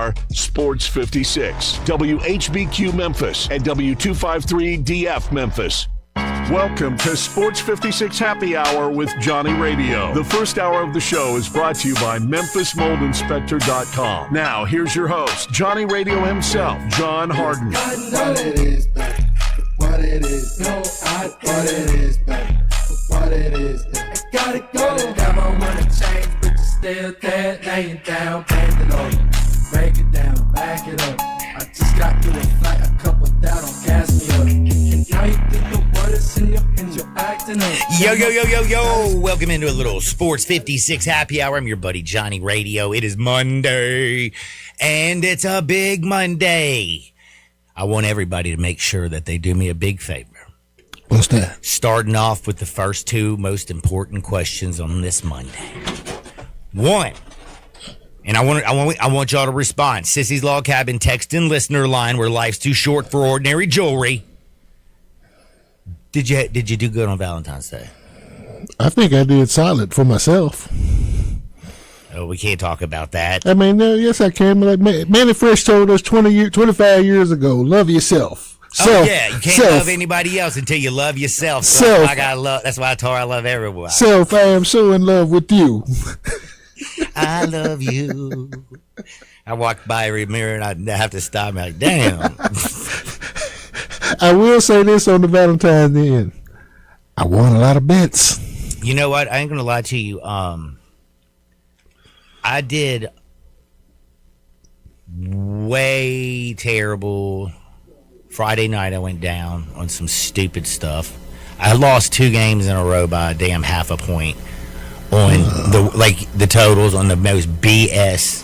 are Sports 56, WHBQ Memphis, and W253DF Memphis. Welcome to Sports 56 Happy Hour with Johnny Radio. The first hour of the show is brought to you by MemphisMoldInspector.com. Now, here's your host, Johnny Radio himself, John Harden. What it is, baby. What it is. No, what it is, baby. What it is. I gotta go. Never wanna change, but you still there. Laying down, bend it over. Break it down, back it up. I just got you a flight, a couple that don't gas me up. And now you think the word is in your hands, you're acting up. Yo. Welcome into a little Sports 56 Happy Hour. I'm your buddy Johnny Radio. It is Monday, and it's a big Monday. I want everybody to make sure that they do me a big favor. What's that? Starting off with the first two most important questions on this Monday. One, and I want y'all to respond. Sissy's Log Cabin text and listener line where life's too short for ordinary jewelry. Did you do good on Valentine's Day? I think I did solid for myself. Oh, we can't talk about that. I mean, yes, I can. Like Manny Fresh told us 25 years ago, love yourself. You can't love anybody else until you love yourself. So that's why I told her I love everyone. Self, I am so in love with you. I love you. I walk by every mirror and I have to stop and like, damn. I will say this on the Valentine's Day. I won a lot of bets. You know what? I ain't gonna lie to you. I did way terrible. Friday night I went down on some stupid stuff. I lost 2 games in a row by a damn half a point on the totals on the most BS.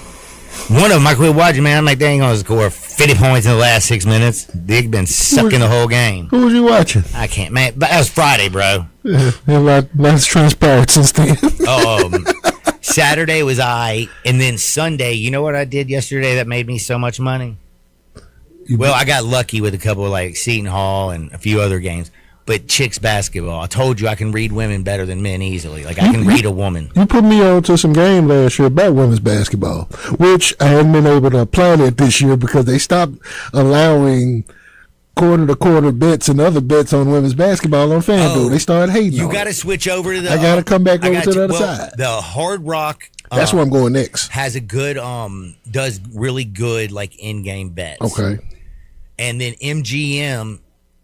One of them I quit watching, man. I'm like, they ain't gonna score 50 points in the last 6 minutes. They've been sucking the whole game. Who was you watching? I can't, man. But that was Friday, bro. Yeah, lots transpired since then. Saturday was and then Sunday, you know what I did yesterday that made me so much money? Well, I got lucky with a couple of like Seton Hall and a few other games, but chicks basketball. I told you I can read women better than men easily. Like I can read a woman. You put me on to some game last year about women's basketball, which I haven't been able to apply that this year because they stopped allowing quarter-to-quarter bets and other bets on women's basketball on FanDuel. They started hating. You got to switch over to the. I got to come back over to the other side. The Hard Rock. That's where I'm going next. Has a good does really good like in-game bets. Okay. And then MGM,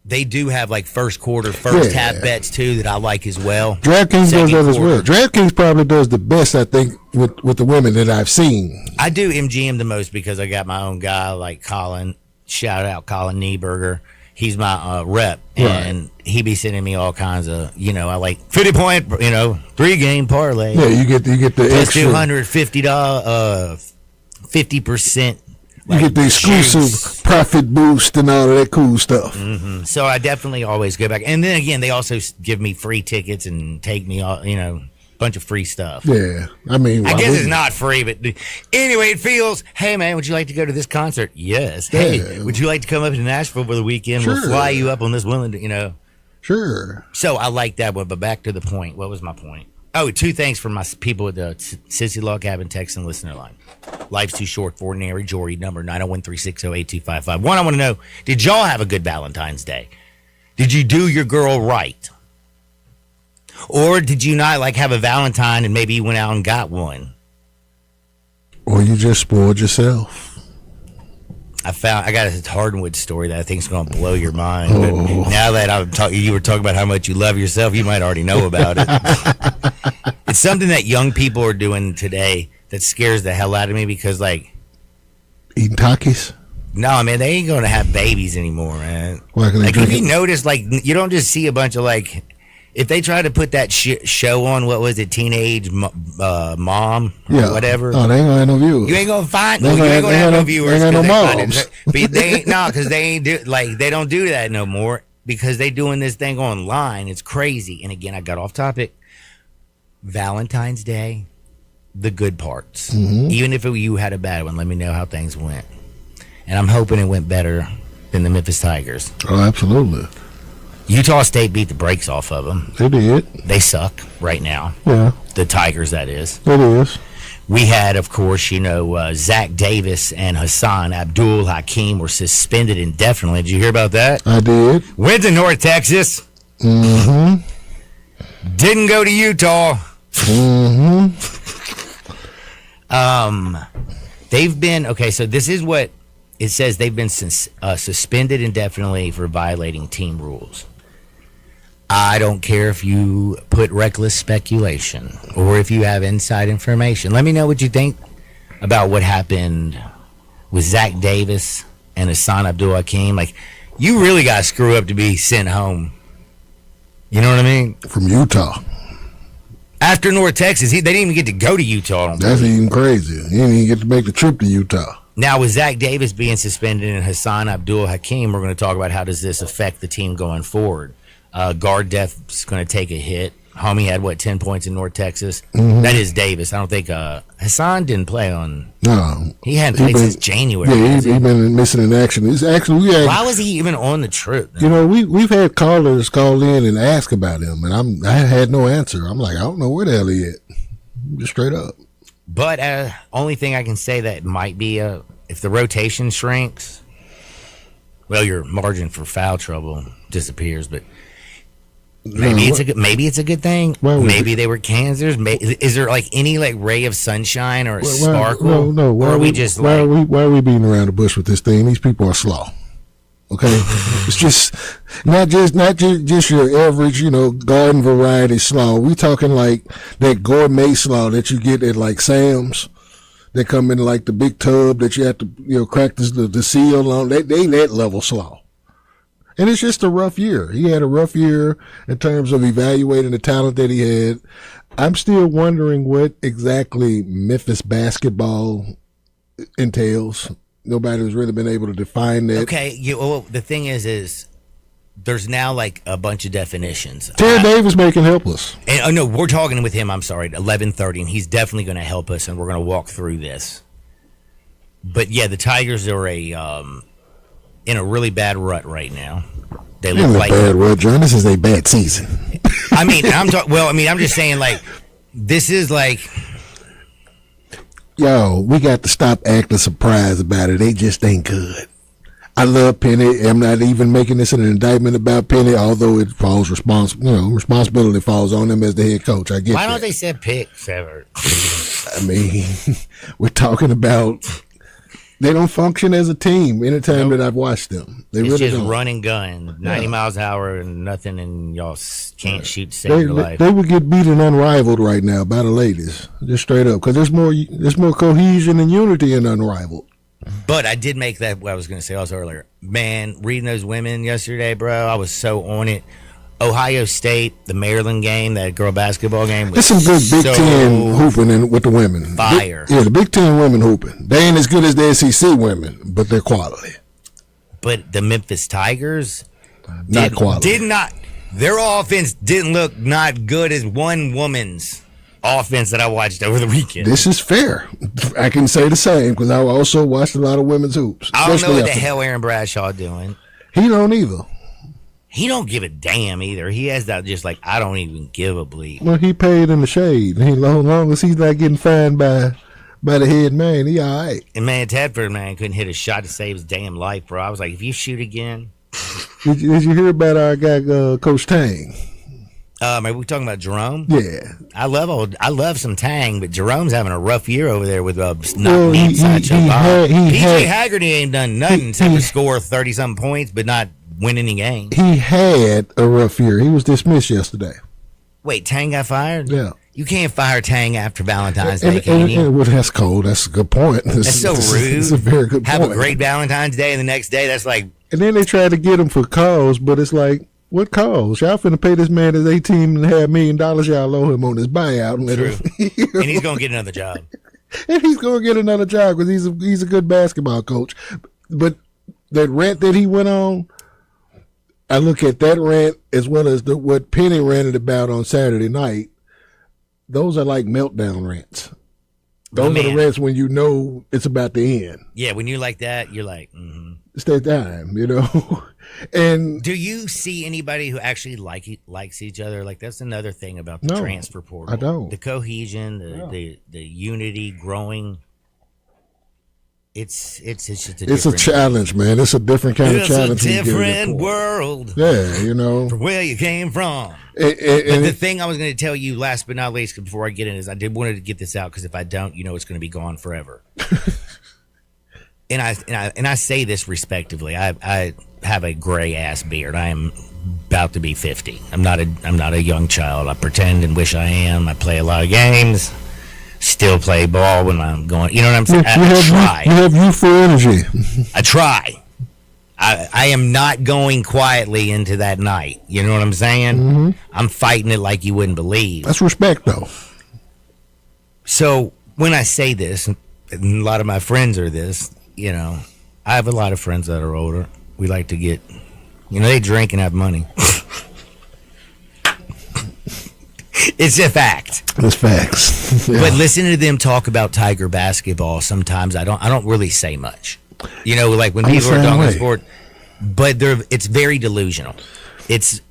they do have like first half bets too that I like as well. DraftKings does that as well. DraftKings probably does the best, I think, with the women that I've seen. I do MGM the most because I got my own guy like Colin. Shout out Colin Nieberger. He's my rep, and he be sending me all kinds of, I like 50-point, 3-game parlay. Yeah, you get the plus extra $250, 50%. You get the exclusive profit boost and all of that cool stuff. Mm-hmm. So I definitely always go back. And then again, they also give me free tickets and take me, a bunch of free stuff. Yeah. I mean, I guess it's not free, but anyway, it feels, hey, man, would you like to go to this concert? Yes. Yeah. Hey, would you like to come up to Nashville for the weekend? Sure. We'll fly you up on this one, Sure. So I like that one, but back to the point. What was my point? Oh, 2 things for my people at the Sissy Log Cabin text and listener line. Life's too short for ordinary jewelry, number 901-360-8255. One, I want to know, did y'all have a good Valentine's Day? Did you do your girl right? Or did you not have a Valentine and maybe you went out and got one? Or you just spoiled yourself. I got a Hardwood story that I think is going to blow your mind. But now that you were talking about how much you love yourself, you might already know about it. It's something that young people are doing today that scares the hell out of me because, eating Takis? No, man, they ain't going to have babies anymore, man. If you notice, you don't just see a bunch of, if they try to put that show on, what was it, Teenage Mom or whatever? Oh, they ain't gonna have no viewers. You ain't gonna find. You ain't gonna have no viewers. They ain't no moms. But they ain't because they ain't they don't do that no more because they doing this thing online. It's crazy. And again, I got off topic. Valentine's Day, the good parts. Mm-hmm. Even if you had a bad one, let me know how things went. And I'm hoping it went better than the Memphis Tigers. Oh, absolutely. Utah State beat the brakes off of them. They did. They suck right now. Yeah. The Tigers, that is. It is. We had, of course, Zach Davis and Hassan Abdul Hakim were suspended indefinitely. Did you hear about that? I did. Went to North Texas. Mm-hmm. Didn't go to Utah. Mm-hmm. They've been, okay, so this is what it says. They've been suspended indefinitely for violating team rules. I don't care if you put reckless speculation or if you have inside information. Let me know what you think about what happened with Zach Davis and Hassan Abdul Hakim. Like, you really got to screw up to be sent home. You know what I mean? From Utah. After North Texas, they didn't even get to go to Utah. That's even crazy. He didn't even get to make the trip to Utah. Now, with Zach Davis being suspended and Hassan Abdul Hakim, we're going to talk about how does this affect the team going forward. Guard depth's going to take a hit. Homie had 10 points in North Texas. Mm-hmm. That is Davis. I don't think Hassan didn't play on. No, he hadn't played since January. Yeah, he's been missing in action. It's actually why was he even on the trip? We've had callers call in and ask about him, and I had no answer. I'm like, I don't know where the hell he is. Just straight up. But only thing I can say that might be if the rotation shrinks, well, your margin for foul trouble disappears. But maybe it's a good thing. Maybe they were Kansas. Is there any ray of sunshine or a sparkle? No. Why are we beating around the bush with this thing? These people are slow. Okay, it's just not just your average, garden variety slaw. We talking like that gourmet slaw that you get at like Sam's. They come in like the big tub that you have to crack the seal on. They that level slaw. And it's just a rough year. He had a rough year in terms of evaluating the talent that he had. I'm still wondering what exactly Memphis basketball entails. Nobody's really been able to define that. Okay, the thing is there's now a bunch of definitions. Terry Davis may can help us. And no, we're talking with him. I'm sorry, at 11:30, and he's definitely going to help us, and we're going to walk through this. But yeah, the Tigers are in a really bad rut right now. They look like bad rut, John. This is a bad season. I'm just saying, this is yo, we got to stop acting surprised about it. They just ain't good. I love Penny. I'm not even making this an indictment about Penny, although it falls responsibility falls on him as the head coach. I get. Why don't they say pick Sever? I mean, we're talking about. They don't function as a team anytime that I've watched them. They really just don't. Run and gun, 90 miles an hour and nothing, and y'all can't shoot to save your life. They would get beaten unrivaled right now by the ladies, just straight up, because there's more cohesion and unity in unrivaled. But I did make that what I was going to say also earlier. Man, reading those women yesterday, bro, I was so on it. Ohio State, the Maryland game, that girl basketball game. There's some good Big Ten hooping with the women. Fire. The Big Ten women hooping. They ain't as good as the SEC women, but they're quality. But the Memphis Tigers not quality. Did not. Their offense didn't look not good as one woman's offense that I watched over the weekend. This is fair. I can say the same because I also watched a lot of women's hoops. I don't know what the hell Aaron Bradshaw doing. He don't either. He don't give a damn either. He has that just I don't even give a bleep. Well, he paid in the shade. As long as he's not getting fined by the head man, he all right. And man, Tedford, man, couldn't hit a shot to save his damn life, bro. I was like, if you shoot again. Did you hear about our guy, Coach Tang? Are we talking about Jerome? Yeah. I love some Tang, but Jerome's having a rough year over there with not PJ Haggerty ain't done nothing except to score 30-something points, but not win any games. He had a rough year. He was dismissed yesterday. Wait, Tang got fired? Yeah. You can't fire Tang after Valentine's Day, can you? Well, that's cold. That's a good point. That's so rude. It's a very good point. Have a great Valentine's Day, and the next day, that's like... And then they tried to get him for cause, but it's like, what cause? Y'all finna pay this man his $18.5 million y'all owe him on his buyout. And he's going to get another job. And he's going to get another job because he's a good basketball coach. But that rant that he went on, I look at that rant as well as what Penny ranted about on Saturday night. Those are like meltdown rants. Those are the rants when you know it's about to end. Yeah, when you're like that, you're like, mm-hmm. It's that time, And Do you see anybody who actually likes each other? Like that's another thing about the No, transfer portal. I don't. The cohesion, the unity growing. It's just a it's a different, challenge, man. It's a different kind of it's challenge. a when you get in that different portal. world Yeah, you know. from where you came from. And But the it- thing I was going to tell you last but not least before I get in is I did wanted to get this out because if I don't, it's going to be gone forever. and I say this respectively. I have a gray ass beard. I am about to be 50. I'm not a young child. I pretend and wish I am. I play a lot of games. Still play ball when I'm going. You know what I'm saying? I try. you have youthful energy. I try. I am not going quietly into that night. You know what I'm saying? Mm-hmm. I'm fighting it like you wouldn't believe. That's respect, though. So when I say this, and a lot of my friends are this, I have a lot of friends that are older. We like to get, they drink and have money. It's a fact. That's facts. Yeah. But listening to them talk about Tiger basketball, sometimes I don't really say much. Like when I'm the people are same talking way. sport, but it's very delusional. It's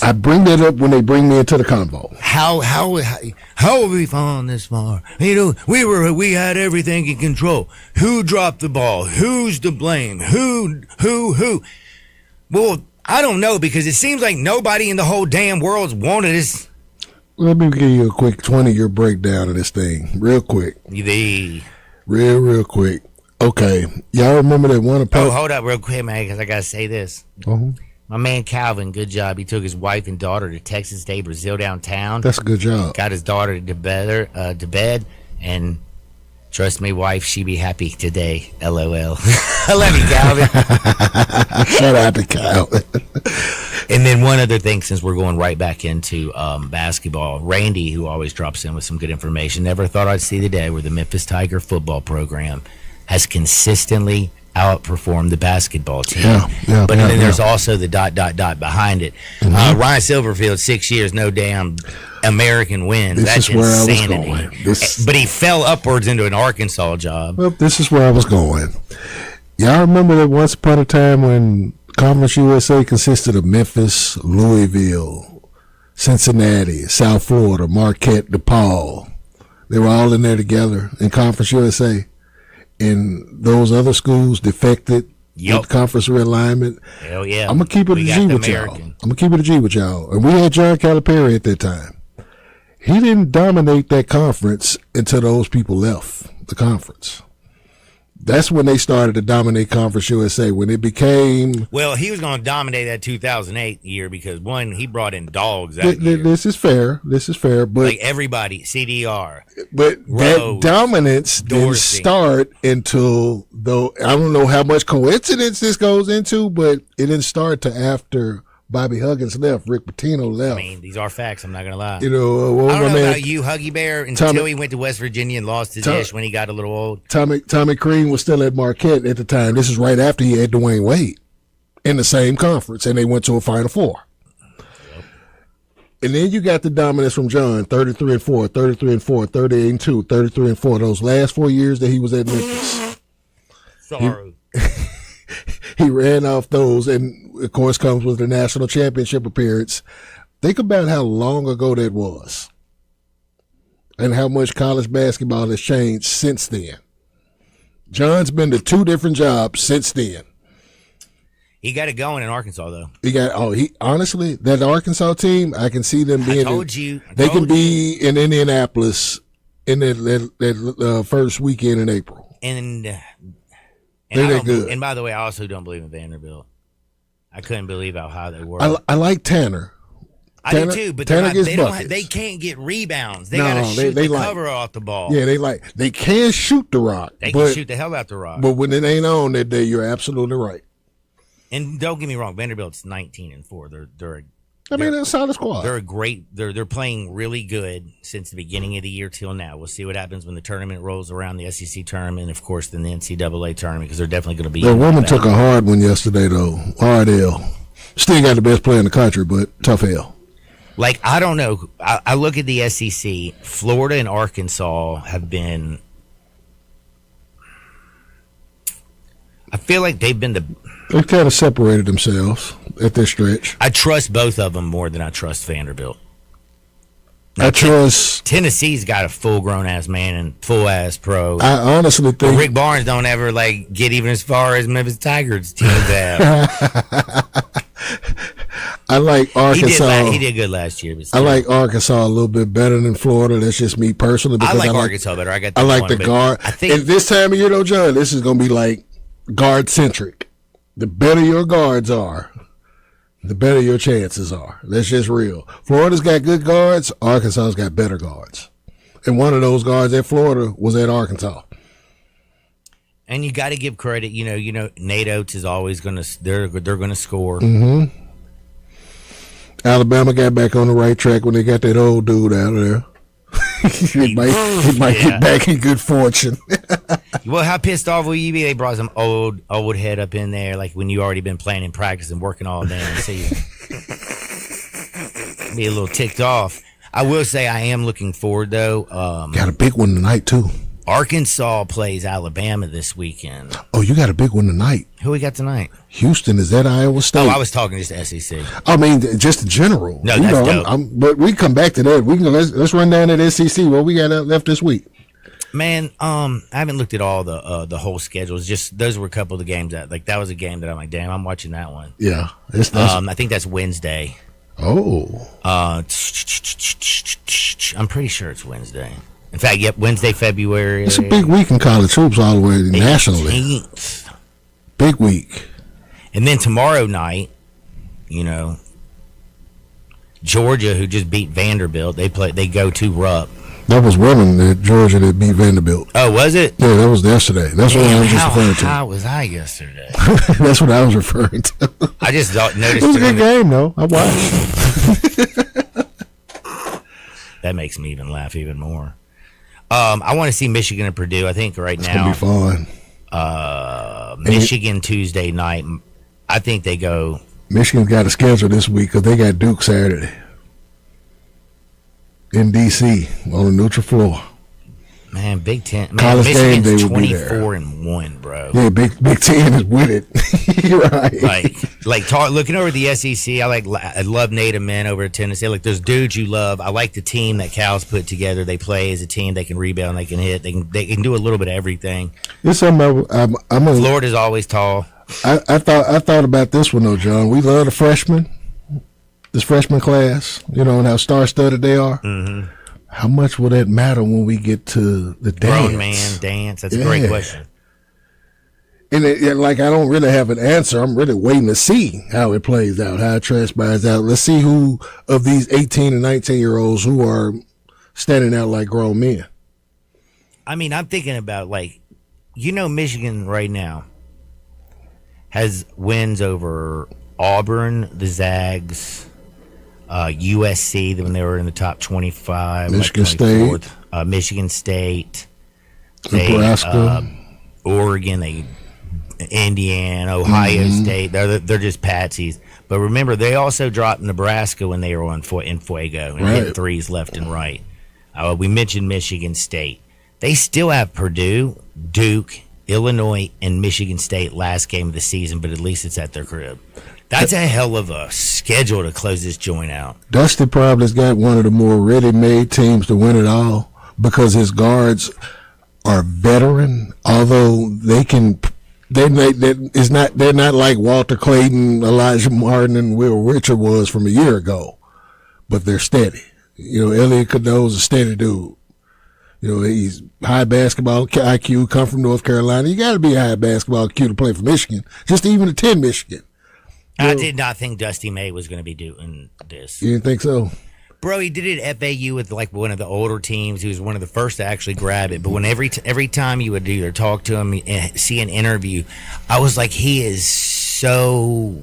I bring that up when they bring me into the convo. how have we fallen this far? We had everything in control. Who dropped the ball? Who's to blame? Who? Well, I don't know because it seems like nobody in the whole damn world's wanted us. Let me give you a quick 20-year breakdown of this thing, real quick. Real quick. Okay, y'all remember that one Oh, opponent? hold up real quick, man, because I gotta say this. My man Calvin, good job. He took his wife and daughter to Texas Day, Brazil downtown. That's a good job. Got his daughter to bed, and trust me, wife, she be happy today. LOL. I love you, Calvin. Shout out to Kyle. And then one other thing, since we're going right back into basketball, Randy, who always drops in with some good information, never thought I'd see the day where the Memphis Tiger football program has consistently outperformed the basketball team. But then there's also the ... behind it. Ryan Silverfield, 6 years, no damn American wins. This That's is where insanity. I was going. But he fell upwards into an Arkansas job. Well, this is where I was going. Y'all remember that once upon a time when Conference USA consisted of Memphis, Louisville, Cincinnati, South Florida, Marquette, DePaul. They were all in there together in Conference USA. And those other schools defected Yup. with conference realignment. Hell yeah. I'm going to keep it a We G got the with y'all. American. I'm going to keep it a G with y'all. And we had John Calipari at that time. He didn't dominate that conference until those people left the conference. That's when they started to dominate Conference USA. When it became... Well, he was going to dominate that 2008 year because, one, he brought in dogs that year. This is fair. But Like everybody, CDR. that Rose, dominance didn't Dorsey. start until, though I don't know how much coincidence this goes into, but it didn't start to after Bobby Huggins left, Rick Pitino left. I mean, these are facts. I'm not going to lie. What was I my don't know man? about you, Huggy Bear, until Tommy- he went to West Virginia and lost his Tom- ish when he got a little old. Tommy Crean was still at Marquette at the time. This is right after he had Dwayne Wade in the same conference, and they went to a Final Four. And then you got the dominance from John, 33-4, 33-4, 38-2, 33-4. Those last 4 years that he was at Memphis, Sorry. he ran off those, and of course comes with the national championship appearance. Think about how long ago that was, and how much college basketball has changed since then. John's been to 2 different jobs since then. He got it going in Arkansas, though. Honestly, that Arkansas team, I can see them being. They can be in Indianapolis in that first weekend in April. And They're good. And by the way, I also don't believe in Vanderbilt. I couldn't believe how high they were. I like Tanner. I do too, but Tanner gets they buckets. can't get rebounds. They No, gotta shoot they the like- cover off the ball. Yeah, they can shoot the rock. They but, can shoot the hell out the rock. But when it ain't on that day, you're absolutely right. And don't get me wrong, Vanderbilt's 19-4. They're They're a solid squad. They're a great. They're playing really good since the beginning of the year till now. We'll see what happens when the tournament rolls around, the SEC tournament, of course, then the NCAA tournament, because they're definitely going to be. The woman took a hard one yesterday, though. Hard L. Still got the best player in the country, but tough L. Like, I don't know. I look at the SEC. Florida and Arkansas have been. I feel like they've been the. They've kind of separated themselves at this stretch. I trust both of them more than I trust Vanderbilt. I trust. Tennessee's got a full-grown ass man and full-ass pro. I honestly But think Rick Barnes don't ever get even as far as Memphis Tigers teams have. I like Arkansas. He did good last year. But I still. like Arkansas a little bit better than Florida. That's just me personally. I Because like Arkansas better. I like the guard. I think and this time of year, though, John, this is going to be like guard centric. The better your guards are, the better your chances are. That's just real. Florida's got good guards. Arkansas's got better guards. And one of those guards at Florida was at Arkansas. and you got to give credit. Nate Oates is always going to. They're going to score. Mm-hmm. Alabama got back on the right track when they got that old dude out of there. he might get back in good fortune. Well, how pissed off will you be? They brought some old head up in there, like when you already been playing and practice and working all day. And see, be a little ticked off. I will say I am looking forward though. Got a big one tonight too. Arkansas plays Alabama this weekend. Oh, you got a big one tonight. Who we got tonight? Houston, is that Iowa State? Oh, I was talking just SEC. I mean, just in general. No, that's dope. But we come back to that. Let's run down that SEC. What we got left this week? Man, I haven't looked at all the whole schedules. Just those were a couple of the games that was a game that I'm like, damn, I'm watching that one. Yeah, I think that's Wednesday. Oh, I'm pretty sure it's Wednesday. In fact, yep, Wednesday, February. It's a big week in college hoops all the way nationally. 18th. Big week. And then tomorrow night, Georgia, who just beat Vanderbilt, they go to Rupp. That was women at Georgia that beat Vanderbilt. Oh, was it? Yeah, that was yesterday. That's what I was just referring to. How was I yesterday? That's what I was referring to. I just noticed. It was a good game, though. I watched. That makes me even laugh even more. I want to see Michigan and Purdue. I think right now it's gonna be fun. Michigan Tuesday night. I think they go. Michigan's got a schedule this week because they got Duke Saturday in D.C. on a neutral floor. Man, Big Ten. Man, College game day Michigan's will be there. 24-1, bro. Yeah, Big Ten is with it. You're right. Looking over the SEC. I love Nate Amen over at Tennessee. Like those dudes you love. I like the team that Cal's put together. They play as a team. They can rebound. They can hit. They can do a little bit of everything. It's something Florida's always tall. I thought about this one though, John. We love the freshmen. This freshman class, and how star-studded they are. Mm-hmm. How much will that matter when we get to the dance? Grown man dance. That's a great question. And I don't really have an answer. I'm really waiting to see how it plays out, how it transpires out. Let's see who of these 18 and 19-year-olds who are standing out like grown men. I mean, I'm thinking about Michigan right now has wins over Auburn, the Zags, USC when they were in the top 25, Michigan State, Michigan State, Nebraska, Oregon, Indiana, Ohio State. They're just patsies. But remember, they also dropped Nebraska when they were in Fuego and hit threes left and right. We mentioned Michigan State. They still have Purdue, Duke, Illinois, and Michigan State last game of the season, but at least it's at their crib. That's a hell of a schedule to close this joint out. Dusty probably's got one of the more ready-made teams to win it all because his guards are veteran, although they're not like Walter Clayton, Elijah Martin, and Will Richard was from a year ago, but they're steady. Elliot Cadeau's a steady dude. He's high basketball IQ, come from North Carolina. You got to be a high basketball IQ to play for Michigan, just to even attend Michigan. I did not think Dusty May was going to be doing this. You didn't think so? Bro, he did it at FAU with one of the older teams. He was one of the first to actually grab it. But when every time you would either talk to him and see an interview, I was like, he is so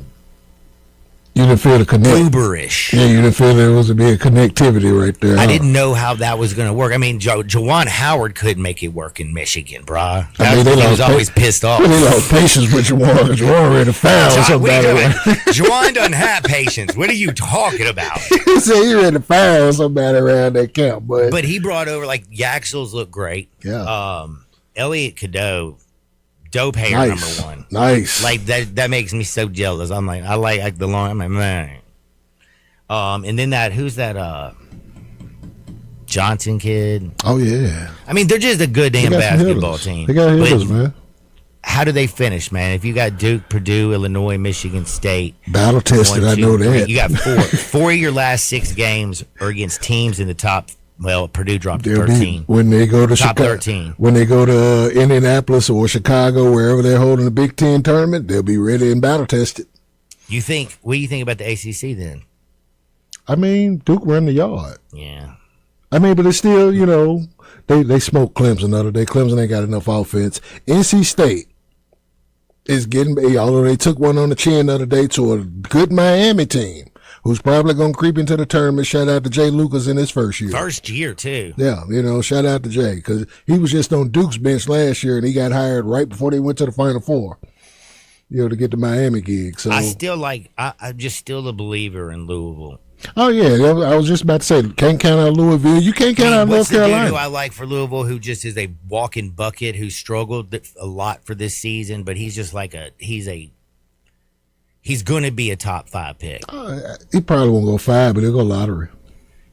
you didn't feel the connect. Uberish. Yeah, you didn't feel there was to be a connectivity right there. I didn't know how that was going to work. I mean, Juwan Howard couldn't make it work in Michigan, bro. He was always pissed off. They lost patience with Juwan. Juwan ready to foul somebody. Juwan doesn't have patience. What are you talking about? He said he ready to foul somebody around that camp, but he brought over Yaxels looked great. Yeah. Elliot Cadeau, dope hair, nice. number one. Nice. Like that makes me so jealous. I'm like, I like the long. I'm like, man. And then who's that? Johnson kid. Oh yeah. I mean, they're just a good damn They got some basketball hitters. team. They got hitters, But man. how do they finish, man? If you got Duke, Purdue, Illinois, Michigan State, Battle tested. 1, I 2, know 3, that. you got four of your last 6 games are against teams in the top. Well, Purdue dropped to They'll 13. be, when they go to Top Chicago, 13. when they go to Indianapolis or Chicago, wherever they're holding the Big Ten tournament, they'll be ready and battle tested. What do you think about the ACC then? I mean, Duke run the yard. Yeah. I mean, but it's still, they smoked Clemson the other day. Clemson ain't got enough offense. NC State is getting, although they took one on the chin the other day to a good Miami team, who's probably going to creep into the tournament. Shout out to Jay Lucas in his first year. First year, too. Yeah, shout out to Jay, because he was just on Duke's bench last year, and he got hired right before they went to the Final Four, to get the Miami gig. So I'm just still a believer in Louisville. Oh, yeah, I was just about to say, can't count out Louisville. You can't count out North What's the dude Carolina. who I like for Louisville, who just is a walking bucket, who struggled a lot for this season, but he's just like he's going to be a top 5 pick. He probably won't go 5, but he'll go lottery.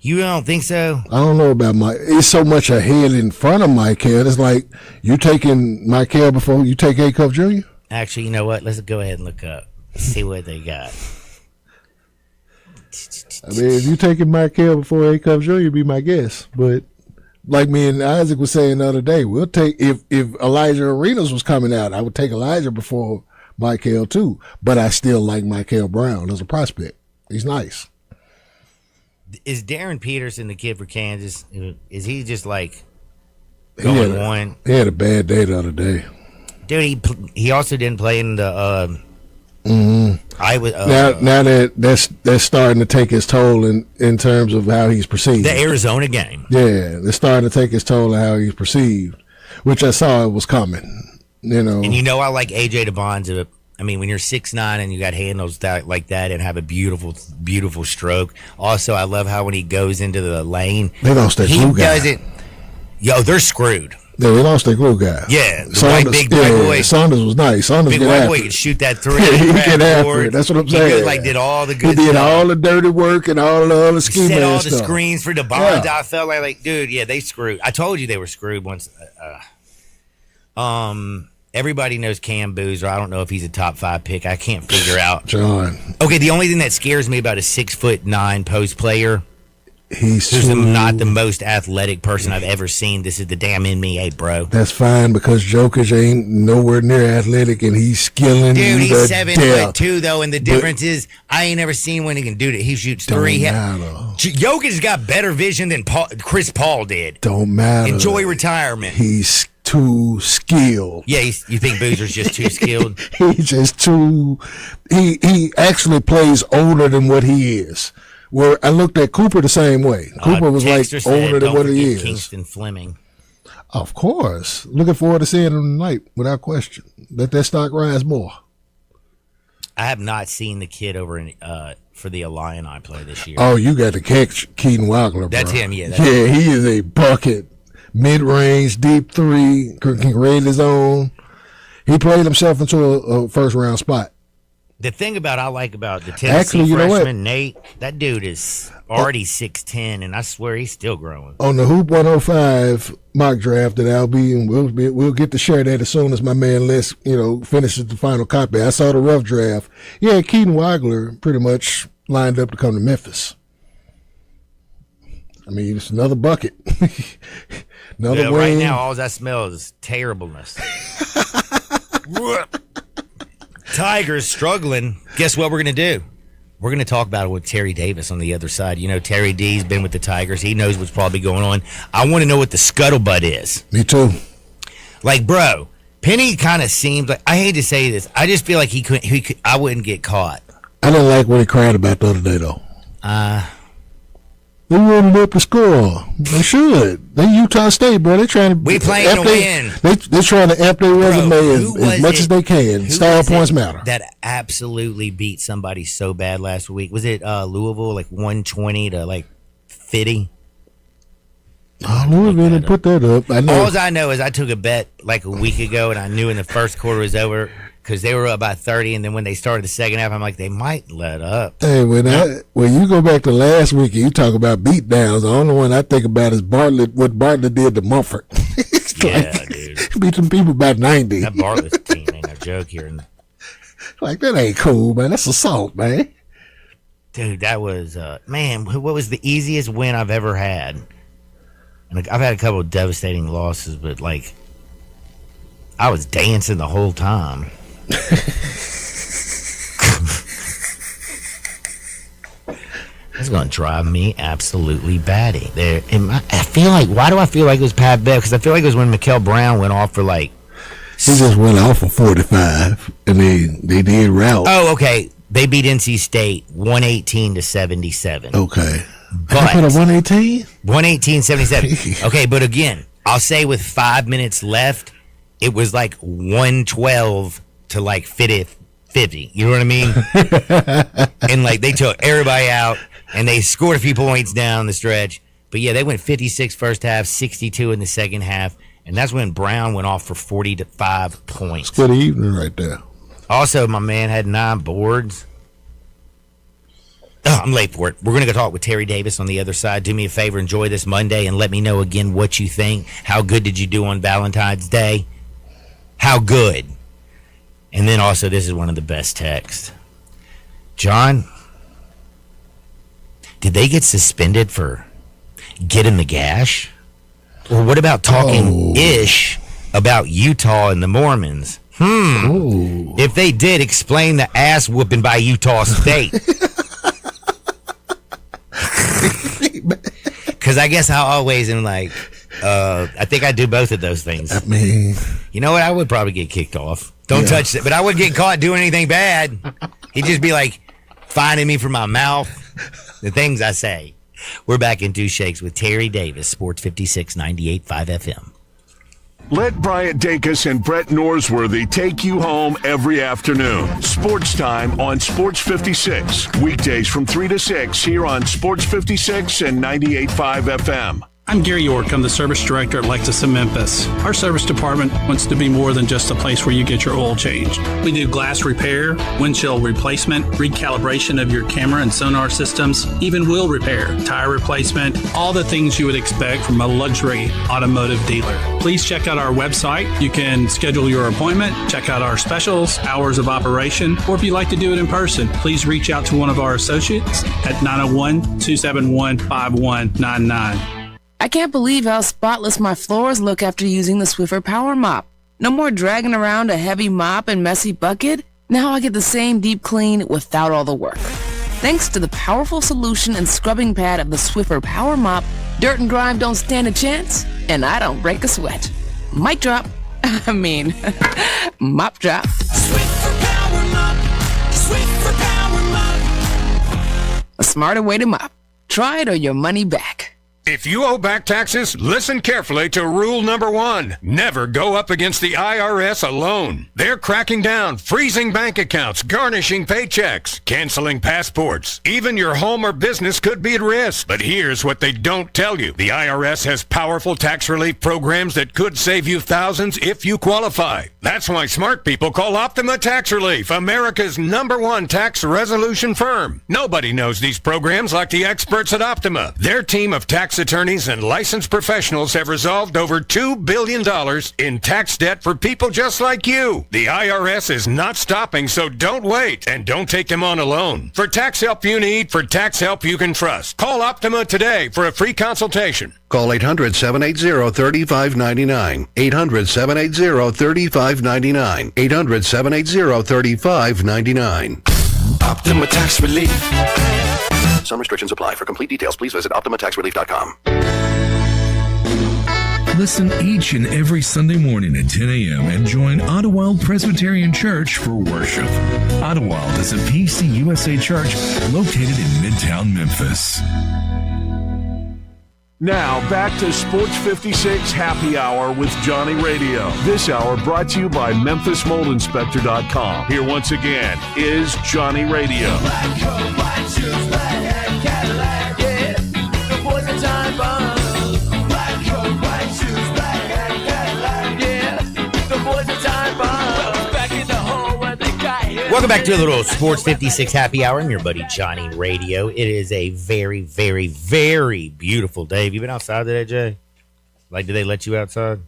You don't think so? I don't know about Mike. It's so much ahead in front of Michael. It's like you taking Michael before you take A. Cup Jr.? Actually, you know what? Let's go ahead and look up, see what they got. I mean, if you taking Michael before A. Cup Jr., be my guess. But like me and Isaac was saying the other day, we'll take if Elijah Arenas was coming out, I would take Elijah before Michael too. But I still like Michael Brown as a prospect. He's nice. Is Darren Peterson the kid for Kansas? Is he just like He going one? He had a bad day the other day. Dude, he also didn't play in the. I was Now that's starting to take its toll in terms of how he's perceived. the Arizona game. Yeah, they're starting to take its toll on how he's perceived, which I saw was coming. And I like AJ DeBonza. I mean, when you're 6'9" and you got handles like that and have a beautiful, beautiful stroke. Also, I love how when he goes into the lane, They lost that glue guy. doesn't. Yo, they're screwed. Yeah, they lost their glue guy. Yeah, the white big black boy. Saunders was nice. Saunders Big get white after boy it. could shoot that three. Yeah, he back get after board. it. That's what I'm He saying. did all the He good did stuff. all the dirty work and all the other ski Set man all the stuff. screens for DeBonda. Yeah. I felt like, dude, yeah, they screwed. I told you they were screwed once. Everybody knows Cam Boozer. I don't know if he's a top 5 pick. I can't figure out. John, Okay, the only thing that scares me about a 6'9" post player he's who's too, not the most athletic person I've ever seen. This is the damn NBA, bro. That's fine because Jokic ain't nowhere near athletic and he's skilling Dude, you he's to 7'2" though, and the difference is I ain't never seen when he can do it. He shoots Don't 3. matter. Jokic's got better vision than Chris Paul did. Don't matter. Enjoy retirement. He's too skilled. Yeah, you think Boozer's just too skilled? He's just too. He actually plays older than what he is. Where I looked at Cooper the same way. Cooper was like Texter said, older than "Don't what he forget is. Kingston Fleming. Of course. Looking forward to seeing him tonight, without question. Let that stock rise more. I have not seen the kid over in for the Illini play this year. Oh, you got to catch Keaton Wagler, bro. That's him, yeah, that's Yeah, he is a bucket. Mid-range, deep three, can create his own. He played himself into a first-round spot. The thing I like about the Tennessee Actually, you know what? freshman, Nate, that dude is already 6'10", and I swear he's still growing. On the Hoop 105 mock draft that I'll be in, we'll get to share that as soon as my man Les, finishes the final copy. I saw the rough draft. Yeah, Keaton Wagler pretty much lined up to come to Memphis. I mean, it's another bucket. Another wing. Right now, all I smell is terribleness. Tigers struggling. Guess what we're going to do? We're going to talk about it with Terry Davis on the other side. Terry D's been with the Tigers. He knows what's probably going on. I want to know what the scuttlebutt is. Me too. Like, bro, Penny kind of seems like, I hate to say this, I just feel like he could I wouldn't get caught. I didn't like what he cried about the other day, though. They wouldn't up the score. They should. They Utah State, bro. They trying to. We playing to win. They're trying to amp their resume as much as they can. Style points matter. That absolutely beat somebody so bad last week. Was it Louisville, like 120 to like 50? Oh, Louisville didn't put that up. I know. All I know is I took a bet like a week ago, and I knew in the first quarter was over. because they were up by 30, and then when they started the second half, I'm like, they might let up. Hey, when you go back to last week and you talk about beatdowns, the only one I think about is what Bartlett did to Mumford. Dude. Beat some people by 90. That Bartlett team ain't no joke here. Like, that ain't cool, man. That's assault, man. Dude, that was, man, what was the easiest win I've ever had? And I've had a couple of devastating losses, but, like, I was dancing the whole time. That's going to drive me absolutely batty. I feel like, why do I feel like it was Pat Bev? Because I feel like it was when Mikael Brown went off for, like, he just went off for 45, and they did route. Oh, okay. They beat NC State 118-77. Okay. But I put a 118? 118-77. Okay, but again, I'll say with 5 minutes left, it was like 112 to like 50. You know what I mean? And like they took everybody out, and they scored a few points down the stretch. But yeah, they went 56 first half, 62 in the second half. And that's when Brown went off for 45 points. Good evening right there. Also, my man had 9 boards. Oh, I'm late for it. We're going to go talk with Terry Davis on the other side. Do me a favor, enjoy this Monday, and let me know again what you think. How good did you do on Valentine's Day? How good? And then also, this is one of the best texts. John, did they get suspended for getting the gash? Or what about talking ish about Utah and the Mormons? If they did, explain the ass whooping by Utah State. Because I guess I always am like, I think I do both of those things. I mean, you know what? I would probably get kicked off. Don't touch it. But I wouldn't get caught doing anything bad. He'd just be like finding me for my mouth, the things I say. We're back in Two Shakes with Terry Davis, Sports 56, 98.5 FM. Let Bryant Dacus and Brett Norsworthy take you home every afternoon. Sports Time on Sports 56. Weekdays from 3 to 6 here on Sports 56 and 98.5 FM. I'm Gary York. I'm the service director at Lexus of Memphis. Our service department wants to be more than just a place where you get your oil changed. We do glass repair, windshield replacement, recalibration of your camera and sonar systems, even wheel repair, tire replacement, all the things you would expect from a luxury automotive dealer. Please check out our website. You can schedule your appointment, check out our specials, hours of operation, or if you'd like to do it in person, please reach out to one of our associates at 901-271-5199. I can't believe how spotless my floors look after using the Swiffer Power Mop. No more dragging around a heavy mop and messy bucket. Now I get the same deep clean without all the work. Thanks to the powerful solution and scrubbing pad of the Swiffer Power Mop, dirt and grime don't stand a chance, and I don't break a sweat. Mic drop. Mop drop. Swiffer Power Mop. Swiffer Power Mop. A smarter way to mop. Try it or your money back. If you owe back taxes, listen carefully to rule number 1. Never go up against the IRS alone. They're cracking down, freezing bank accounts, garnishing paychecks, canceling passports. Even your home or business could be at risk. But here's what they don't tell you. The IRS has powerful tax relief programs that could save you thousands if you qualify. That's why smart people call Optima Tax Relief, America's #1 tax resolution firm. Nobody knows these programs like the experts at Optima. Their team of tax attorneys and licensed professionals have resolved over $2 billion in tax debt for people just like you. The IRS is not stopping, so don't wait, and don't take them on alone. For tax help you need, for tax help you can trust, call Optima today for a free consultation. Call 800-780-3599. 800-780-3599. 800-780-3599. Optima Tax Relief. Some restrictions apply. For complete details, please visit OptimaTaxRelief.com. Listen each and every Sunday morning at 10 a.m. and join Ottawald Presbyterian Church for worship. Ottawald is a PCUSA church located in Midtown Memphis. Now, back to Sports 56 Happy Hour with Johnny Radio. This hour brought to you by MemphisMoldInspector.com. Here once again is Johnny Radio. Black coat, white shoes, black hat, Cadillac, yeah. The boys are time bombs. Black coat, white shoes, black hat, Cadillac, yeah. The boys are time bombs. Back in the hole Welcome back to a little Sports 56 Happy Hour. I'm your buddy Johnny Radio. It is a very, very, very beautiful day. Have you been outside today, Jay? Like, did they let you outside?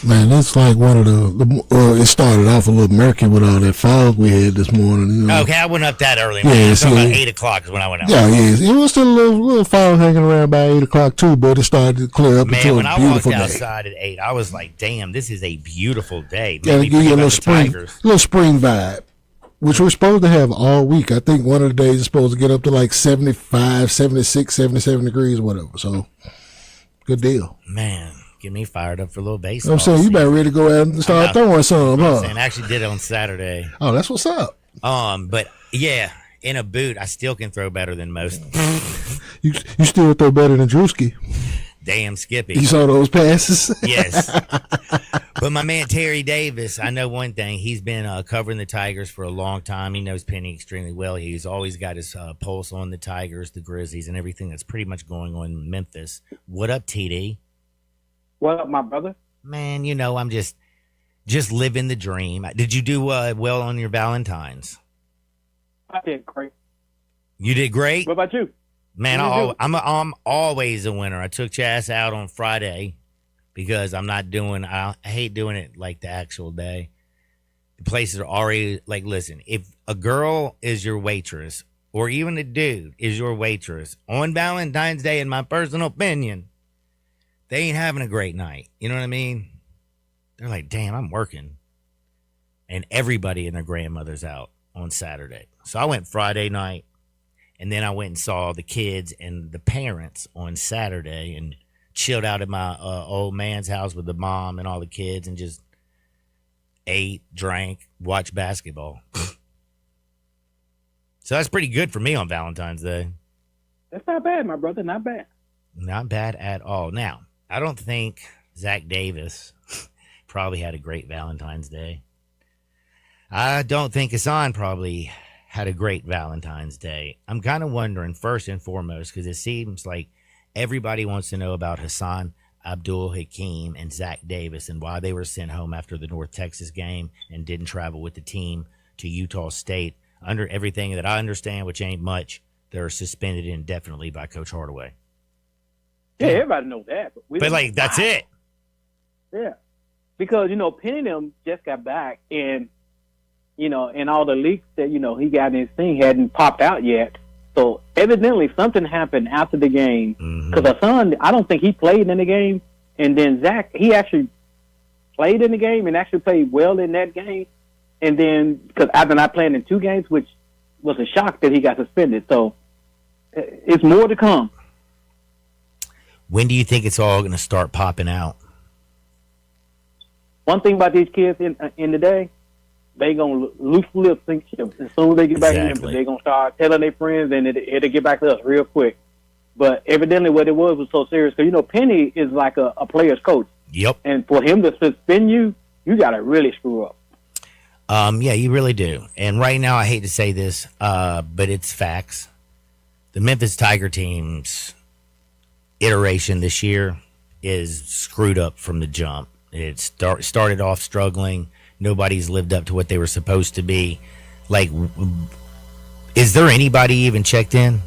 Man, it's like one of it started off a little murky with all that fog we had this morning. You know? Okay, I went up that early. Yeah, About 8 o'clock is when I went out. Yeah, it was still a little fog hanging around by 8 o'clock too, but it started to clear up into a beautiful day. Man, when I walked outside at 8, I was like, damn, this is a beautiful day. Yeah, give you a little spring vibe, which we're supposed to have all week. I think one of the days is supposed to get up to like 75, 76, 77 degrees, whatever. So, good deal. Man. Get me fired up for a little baseball. I'm saying you better ready to go out and start throwing some, huh? I actually did it on Saturday. Oh, that's what's up. But yeah, in a boot, I still can throw better than most. You still throw better than Drewski. Damn Skippy. You saw those passes? Yes. But my man Terry Davis, I know one thing. He's been covering the Tigers for a long time. He knows Penny extremely well. He's always got his pulse on the Tigers, the Grizzlies, and everything that's pretty much going on in Memphis. What up, TD? What up, my brother? Man, you know, I'm just living the dream. Did you do well on your Valentine's? I did great. You did great? What about you? Man, I'm always a winner. I took Chas out on Friday because I hate doing it like the actual day. The places are already, like, listen, if a girl is your waitress or even a dude is your waitress on Valentine's Day, in my personal opinion, they ain't having a great night. You know what I mean? They're like, damn, I'm working. And everybody and their grandmother's out on Saturday. So I went Friday night, and then I went and saw the kids and the parents on Saturday and chilled out at my old man's house with the mom and all the kids and just ate, drank, watched basketball. So that's pretty good for me on Valentine's Day. That's not bad, my brother. Not bad. Not bad at all. Now, I don't think Zach Davis probably had a great Valentine's Day. I don't think Hassan probably had a great Valentine's Day. I'm kind of wondering, first and foremost, because it seems like everybody wants to know about Hassan Abdul Hakim and Zach Davis and why they were sent home after the North Texas game and didn't travel with the team to Utah State. Under everything that I understand, which ain't much, they're suspended indefinitely by Coach Hardaway. Yeah, everybody knows that. But like, that's it. Yeah. Because, Penny them just got back, and, and all the leaks that, he got in his thing hadn't popped out yet. So evidently something happened after the game. Because Hassan, I don't think he played in the game. And then Zach, he actually played in the game and actually played well in that game. And then, because after not playing in 2 games, which was a shock that he got suspended. So it's more to come. When do you think it's all going to start popping out? One thing about these kids in the day, they going to loose lip sync shit. As soon as they get back in, they're going to start telling their friends, and it'll get back to us real quick. But evidently what it was so serious. Because, Penny is like a player's coach. Yep. And for him to suspend you, you got to really screw up. Yeah, you really do. And right now, I hate to say this, but it's facts. The Memphis Tiger team's iteration this year is screwed up from the jump. It started off struggling. Nobody's lived up to what they were supposed to be. Like, is there anybody even checked in?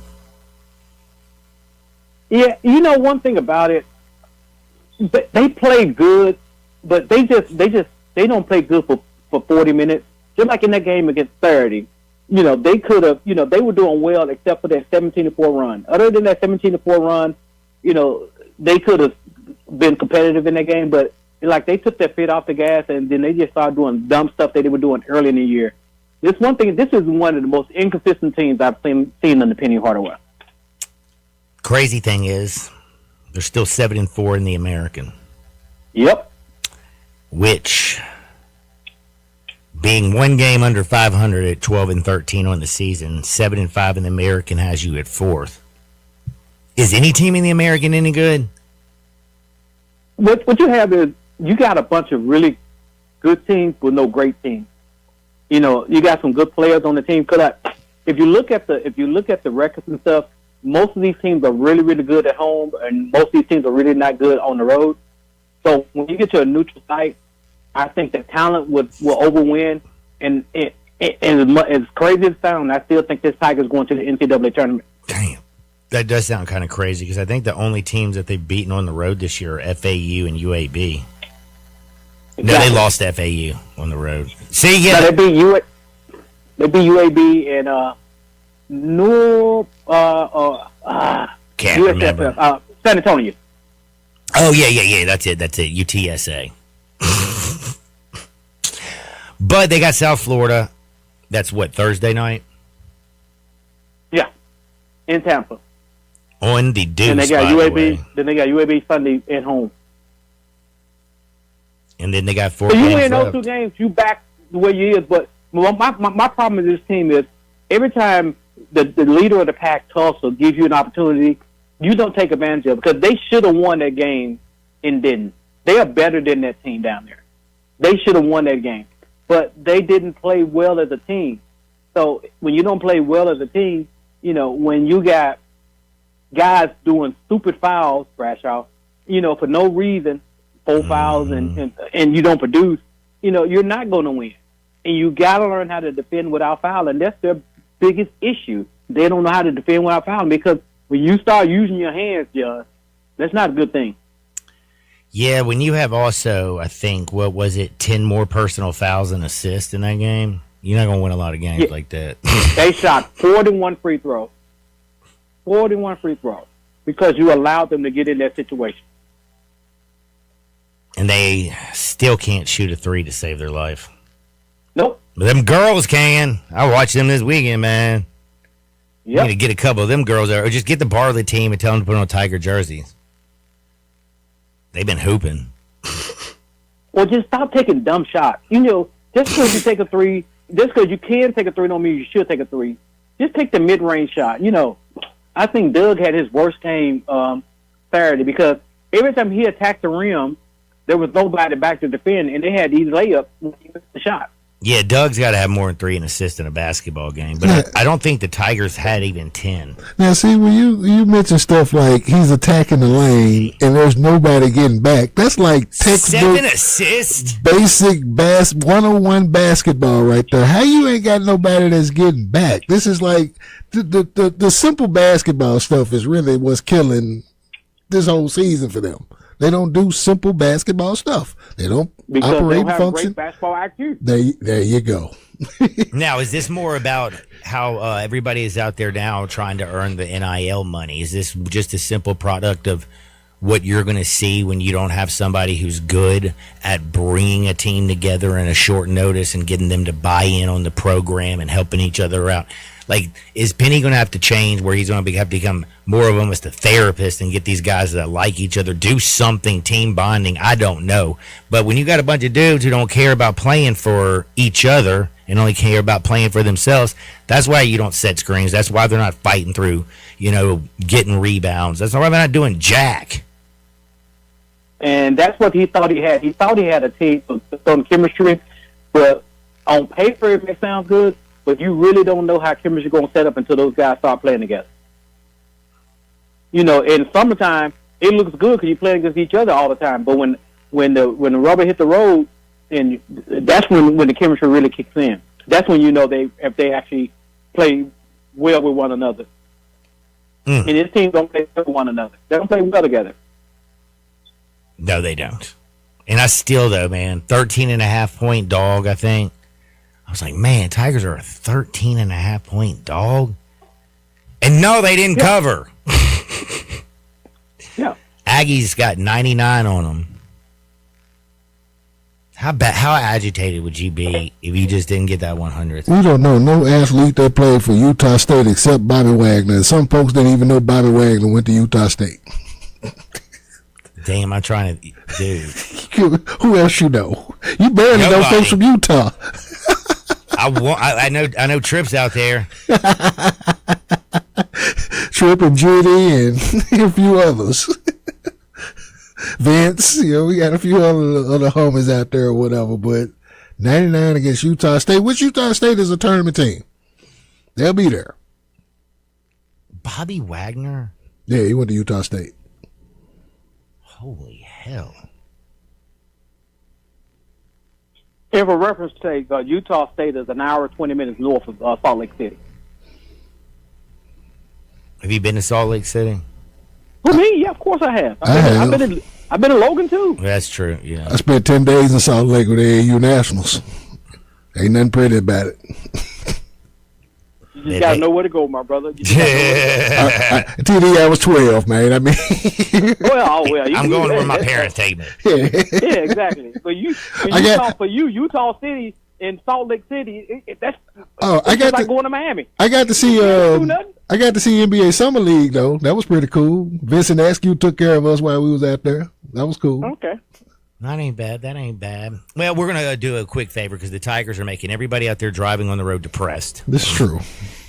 Yeah, one thing about it, they play good, but they don't play good for 40 minutes. Just like in that game against 30, they could have, they were doing well except for that 17-4 run. Other than that 17-4 run, they could have been competitive in that game, but like they took their foot off the gas and then they just started doing dumb stuff that they were doing early in the year. This is one of the most inconsistent teams I've seen under Penny Hardaway. Crazy thing is, they're still 7-4 in the American. Yep. Which, being one game under 500 at 12-13 on the season, 7-5 in the American has you at 4th. Is any team in the American any good? What you have is you got a bunch of really good teams with no great teams. You got some good players on the team. Cause if you look at the records and stuff, most of these teams are really, really good at home, and most of these teams are really not good on the road. So when you get to a neutral site, I think the talent will overwin, and And as crazy as it sounds, I still think this Tigers going to the NCAA tournament. Damn. That does sound kind of crazy because I think the only teams that they've beaten on the road this year are FAU and UAB. Exactly. No, they lost FAU on the road. See, yeah. No, they beat UAB and Can't remember. San Antonio. Oh, yeah. That's it. UTSA. But they got South Florida. That's what, Thursday night? Yeah, in Tampa. On the Deuce, And they got by the UAB. way. Then they got UAB Sunday at home. And then they got 4 So you games win those left. 2 games, you back the way you is. But my problem with this team is every time the leader of the pack, Tulsa, gives you an opportunity, you don't take advantage of it because they should have won that game and didn't. They are better than that team down there. They should have won that game, but they didn't play well as a team. So when you don't play well as a team, when you got guys doing stupid fouls, Bradshaw, for no reason, 4 fouls and you don't produce, you're not going to win. And you got to learn how to defend without fouling. That's their biggest issue. They don't know how to defend without fouling because when you start using your hands, John, that's not a good thing. Yeah, when you have also, I think, 10 more personal fouls and assists in that game, you're not going to win a lot of games like that. They shot 41 free throws. 41 free throws because you allowed them to get in that situation. And they still can't shoot a 3 to save their life. Nope. But them girls can. I watched them this weekend, man. You need to get a couple of them girls there, or just get the Barley team and tell them to put on Tiger jerseys. They've been hooping. Well, just stop taking dumb shots. Just because you take a 3, just because you can take a 3 don't mean you should take a 3. Just take the mid-range shot. I think Doug had his worst game Saturday because every time he attacked the rim, there was nobody back to defend, and they had these layups when he missed the shot. Yeah, Doug's got to have more than 3 and assists in a basketball game, but I don't think the Tigers had even 10. Now, see, when you mention stuff like he's attacking the lane and there's nobody getting back, that's like textbook 7 assists, basic 101 basketball right there. How you ain't got nobody that's getting back? This is like the simple basketball stuff is really what's killing this whole season for them. They don't do simple basketball stuff. They don't because operate they and don't have function. great basketball IQ. There you go. Now, is this more about how everybody is out there now trying to earn the NIL money? Is this just a simple product of what you're going to see when you don't have somebody who's good at bringing a team together in a short notice and getting them to buy in on the program and helping each other out? Like, is Penny going to have to change where he's going to have to become more of almost a therapist and get these guys that like each other, do something, team bonding? I don't know. But when you got a bunch of dudes who don't care about playing for each other and only care about playing for themselves, that's why you don't set screens. That's why they're not fighting through, getting rebounds. That's why they're not doing jack. And that's what he thought he had. He thought he had a team with some chemistry, but on paper it may sound good, but you really don't know how chemistry is going to set up until those guys start playing together. In summertime, it looks good because you're playing against each other all the time. But when the rubber hit the road, and that's when the chemistry really kicks in. That's when if they actually play well with one another. And this team don't play well with one another. They don't play well together. No, they don't. And I still, though, man, 13.5-point dog, I think. I was like, man, Tigers are a 13.5-point dog. And no, they didn't cover. Yeah. Aggies got 99 on them. How agitated would you be if you just didn't get that 100th? We don't know no athlete that played for Utah State except Bobby Wagner. And some folks didn't even know Bobby Wagner went to Utah State. Damn, I'm trying to, dude. Who else you know? You barely know folks from Utah. I know Tripp's out there. Tripp and Judy and a few others. Vince, we got a few other homies out there or whatever, but 99 against Utah State, which Utah State is a tournament team. They'll be there. Bobby Wagner? Yeah, he went to Utah State. Holy hell. And for reference sake, Utah State is an hour 20 minutes north of Salt Lake City. Have you been to Salt Lake City? For me, yeah, of course I have. I've been in Logan too. That's true. Yeah. I spent 10 days in Salt Lake with the AAU Nationals. Ain't nothing pretty about it. You just gotta know where to go, my brother. TD, I was 12, man. I mean, well. I'm going where my parents take me. Yeah, exactly. But Utah City and Salt Lake City, that's like going to Miami. I got to see NBA Summer League though. That was pretty cool. Vincent Askew took care of us while we was out there. That was cool. Okay. That ain't bad. Well, we're going to do a quick favor because the Tigers are making everybody out there driving on the road depressed. This is true.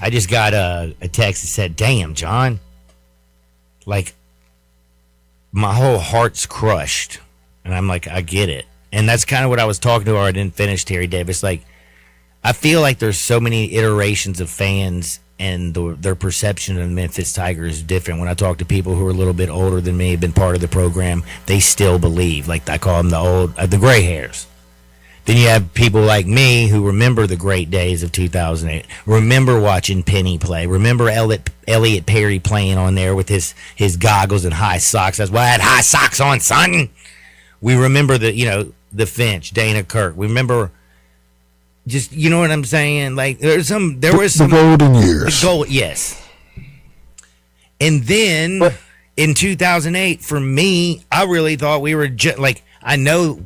I just got a text that said, damn, John, like, my whole heart's crushed. And I'm like, I get it. And that's kind of what I was talking to, or I didn't finish, Terry Davis. Like, I feel like there's so many iterations of fans, and their perception of the Memphis Tigers is different. When I talk to people who are a little bit older than me, have been part of the program, they still believe. Like, I call them the gray hairs. Then you have people like me who remember the great days of 2008, remember watching Penny play, remember Elliot Perry playing on there with his goggles and high socks. That's why I had high socks on, son. We remember the Finch, Dana Kirk. We remember... Just, you know what I'm saying? Like, there was some the golden years. Yes. And then in 2008, for me, I really thought we were just like, I know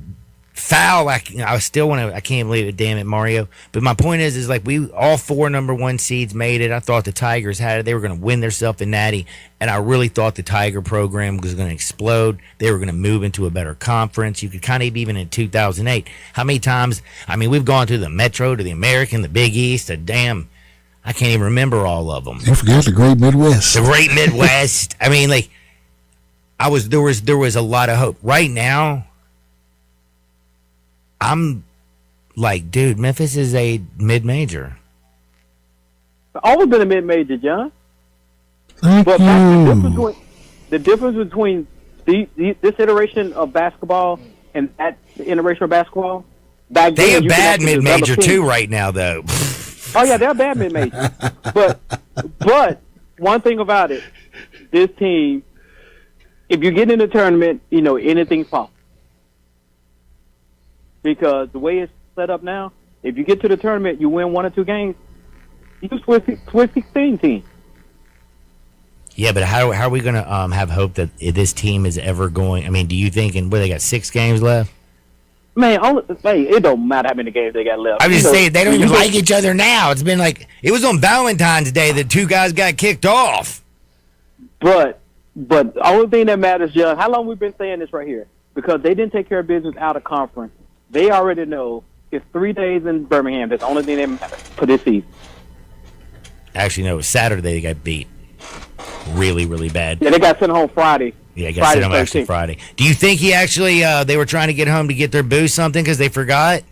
foul. I still want to. I can't believe it. Damn it, Mario. But my point is like we all 4 number 1 seeds made it. I thought the Tigers had it. They were going to win themselves a natty, and I really thought the Tiger program was going to explode. They were going to move into a better conference. You could kind of even in 2008. How many times? I mean, we've gone to the Metro, to the American, the Big East, I can't even remember all of them. You forgot the Great Midwest. The Great Midwest. I mean, like, there was a lot of hope. Right now, I'm like, dude, Memphis is a mid-major. Always been a mid-major, John. Thank but you. The difference between this iteration of basketball and that iteration of basketball, back they then, a bad mid-major too right now, though. Oh yeah, they're a bad mid-major. but one thing about it, this team, if you get in the tournament, anything's possible. Because the way it's set up now, if you get to the tournament, you win 1 or 2 games, you can Sweet 16 team. Yeah, but how are we going to have hope that this team is ever going? I mean, do you think? And they got 6 games left? Man, it don't matter how many games they got left. I'm just saying they don't even like each other now. It's been like it was on Valentine's Day that 2 guys got kicked off. But the only thing that matters, John, how long we've been saying this right here? Because they didn't take care of business out of conference. They already know it's 3 days in Birmingham. That's the only thing that matters for this season. Actually, no, it was Saturday they got beat. Really, really bad. Yeah, they got sent home Friday. Yeah, got sent home actually Friday. Do you think he actually, they were trying to get home to get their boost something because they forgot?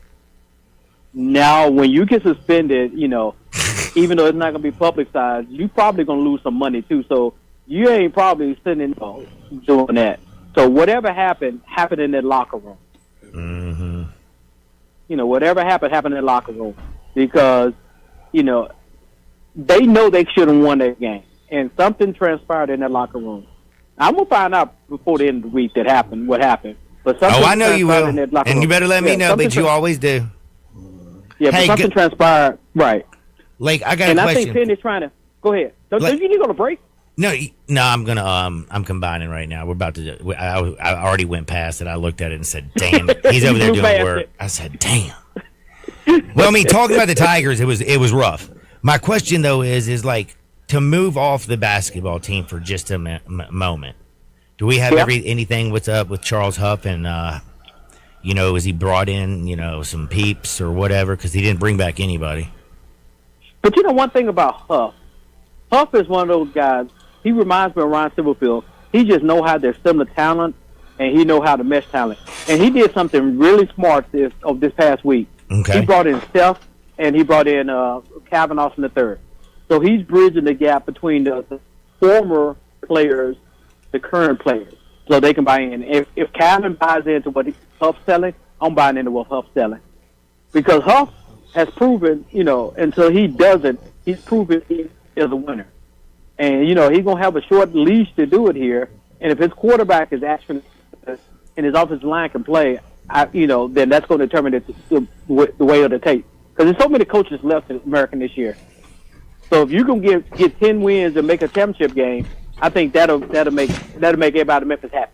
Now, when you get suspended, even though it's not going to be publicized, you probably going to lose some money too. So you ain't probably sitting doing that. So whatever happened in that locker room. Mm-hmm. Whatever happened in the locker room because, they know they should have won that game. And something transpired in that locker room. I'm going to find out before the end of the week what happened. But I know you will. And you better let me know, but you always do. Yeah, but something transpired. Right. Like, I got a question. And I think Penny's trying to... Go ahead. Don't you need to go to break? No, I'm gonna. I'm combining right now. We're about to. I already went past it. I looked at it and said, "Damn, he's over there doing work." I said, "Damn." Well, I mean, talking about the Tigers, it was rough. My question though is like to move off the basketball team for just a moment. Do we have anything? What's up with Charles Huff and is he brought in some peeps or whatever? Because he didn't bring back anybody. But one thing about Huff. Huff is one of those guys. He reminds me of Ron Silverfield. He just know how they're similar talent, and he know how to mesh talent. And he did something really smart this past week. Okay. He brought in Steph, and he brought in Calvin Austin III. So he's bridging the gap between the former players, the current players, so they can buy in. If Calvin buys into what Huff's selling, I'm buying into what Huff's selling. because Huff has proven, until he doesn't, he's proven he is a winner. And, he's going to have a short leash to do it here. And if his quarterback is actually and his offensive line can play, then that's going to determine the way of the tape. Because there's so many coaches left in American this year. So if you can get 10 wins and make a championship game, I think that'll make everybody in Memphis happy.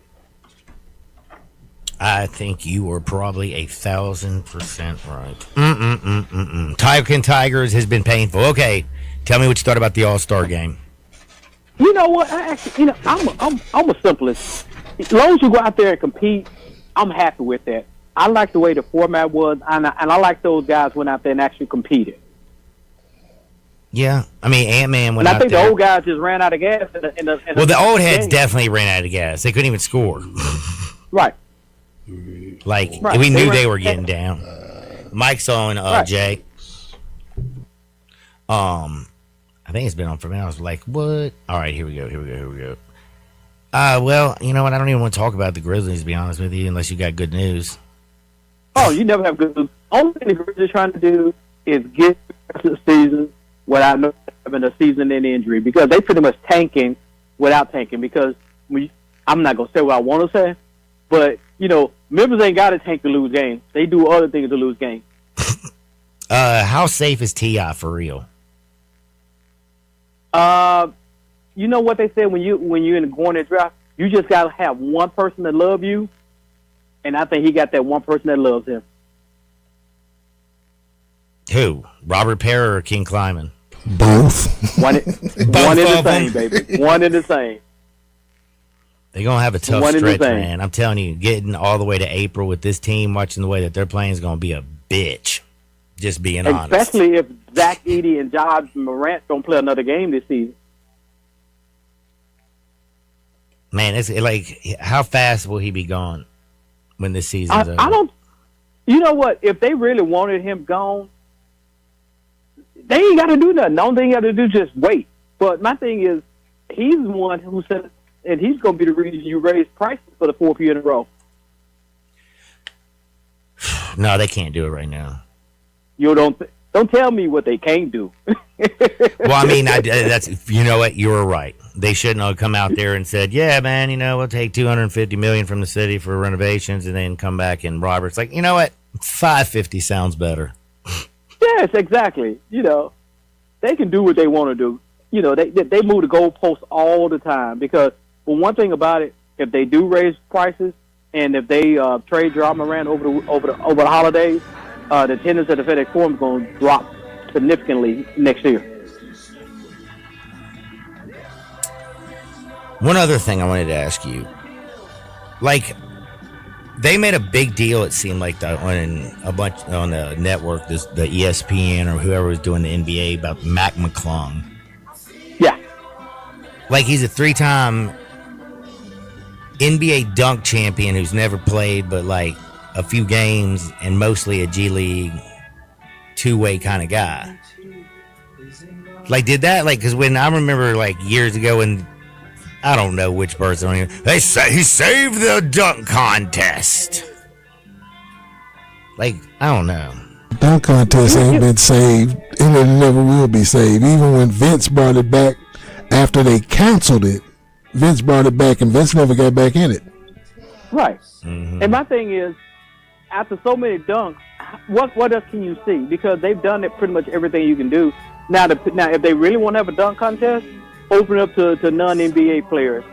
I think you are probably 1,000% right. Tiger Tigers has been painful. Okay, tell me what you thought about the All-Star game. You know what? I actually, I'm a simplest. As long as you go out there and compete, I'm happy with that. I like the way the format was, and I like those guys went out there and actually competed. Yeah, I mean, Ant-Man went out there. And I think the old guys just ran out of gas. The old heads definitely ran out of gas. They couldn't even score. Right. We knew they were getting down. Mike's on, Jay. I think it's been on for a minute. I was like, what? All right, here we go. Well, you know what? I don't even want to talk about the Grizzlies, to be honest with you, unless you got good news. Oh, you never have good news. Only thing the Grizzlies are trying to do is get the season without having a season-ending injury, because they pretty much tanking without tanking. Because I'm not going to say what I want to say, but, Memphis ain't got to tank to lose games. They do other things to lose games. How safe is T.I. for real? You know what they say when you're in the going to draft, you just got to have one person that love you, and I think he got that one person that loves him. Who? Robert Parra or King Kleiman? Both. One in the same, baby. One in the same. They're going to have a tough stretch, man. I'm telling you, getting all the way to April with this team, watching the way that they're playing, is going to be a bitch. Just being honest. Especially if Zach Edey and Josh Morant don't play another game this season. Man, it's like, how fast will he be gone when this season's over? I don't. You know what? If they really wanted him gone, they ain't got to do nothing. The only thing you got to do is just wait. But my thing is, he's the one who said, and he's going to be the reason you raise prices for the fourth year in a row. No, they can't do it right now. You don't tell me what they can't do. Well, I mean, that's, you know what? You were right. They shouldn't have come out there and said, yeah, man, we'll take $250 million from the city for renovations, and then come back and Robert's like, you know what? $550 sounds better. Yes, exactly. They can do what they want to do. They move the goalposts all the time, because for one thing about it, if they do raise prices and if they trade Ja Morant over the holidays, the attendance at the FedEx Forum is going to drop significantly next year. One other thing I wanted to ask you, they made a big deal, it seemed like, on the network, the ESPN or whoever was doing the NBA, about Mac McClung. Yeah. He's a 3-time NBA dunk champion who's never played but a few games, and mostly a G League two-way kind of guy. Did that, because when I remember, years ago, when I don't know which person, they say he saved the dunk contest. I don't know. Dunk contest ain't been saved, and it never will be saved. Even when Vince brought it back after they canceled it, Vince brought it back, and Vince never got back in it. Right. Mm-hmm. And my thing is, after so many dunks, what else can you see? Because they've done it pretty much everything you can do. Now, if they really want to have a dunk contest, open it up to non-NBA players,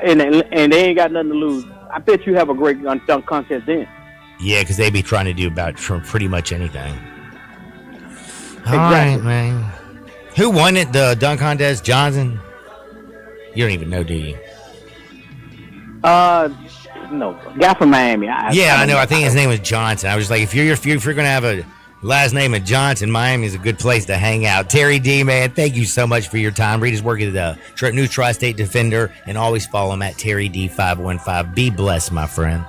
and they ain't got nothing to lose. I bet you have a great dunk contest then. Yeah, because they be trying to do about pretty much anything. Exactly. All right, man. Who won it, the dunk contest? Johnson? You don't even know, do you? No, guy from Miami. I know. I think his name was Johnson. I was like, if you're going to have a last name of Johnson, Miami is a good place to hang out. Terry D, man, thank you so much for your time. Read his work at the new Tri-State Defender, and always follow him at Terry D515. Be blessed, my friend.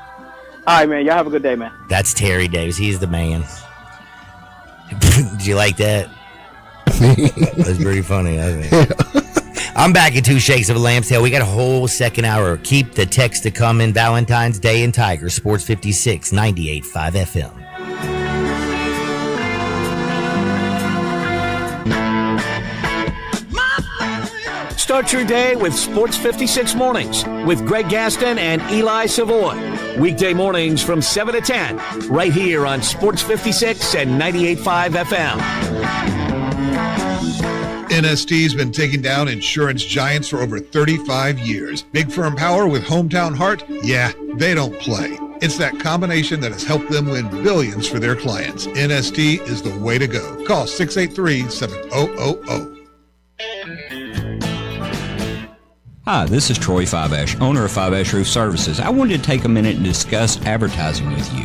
All right, man. Y'all have a good day, man. That's Terry Davis. He's the man. Did you like that? That's pretty funny, I think. I'm back at 2 Shakes of a Lamb's Tail. We got a whole second hour. Keep the text to come in. Valentine's Day and Tiger. Sports 56, 98.5 FM. Start your day with Sports 56 Mornings with Greg Gaston and Eli Savoy. Weekday mornings from 7 to 10, right here on Sports 56 and 98.5 FM. NST's been taking down insurance giants for over 35 years. Big firm power with hometown heart? Yeah, they don't play. It's that combination that has helped them win billions for their clients. NST is the way to go. Call 683-7000. Hi, this is Troy Fiveash, owner of Fiveash Roof Services. I wanted to take a minute and discuss advertising with you.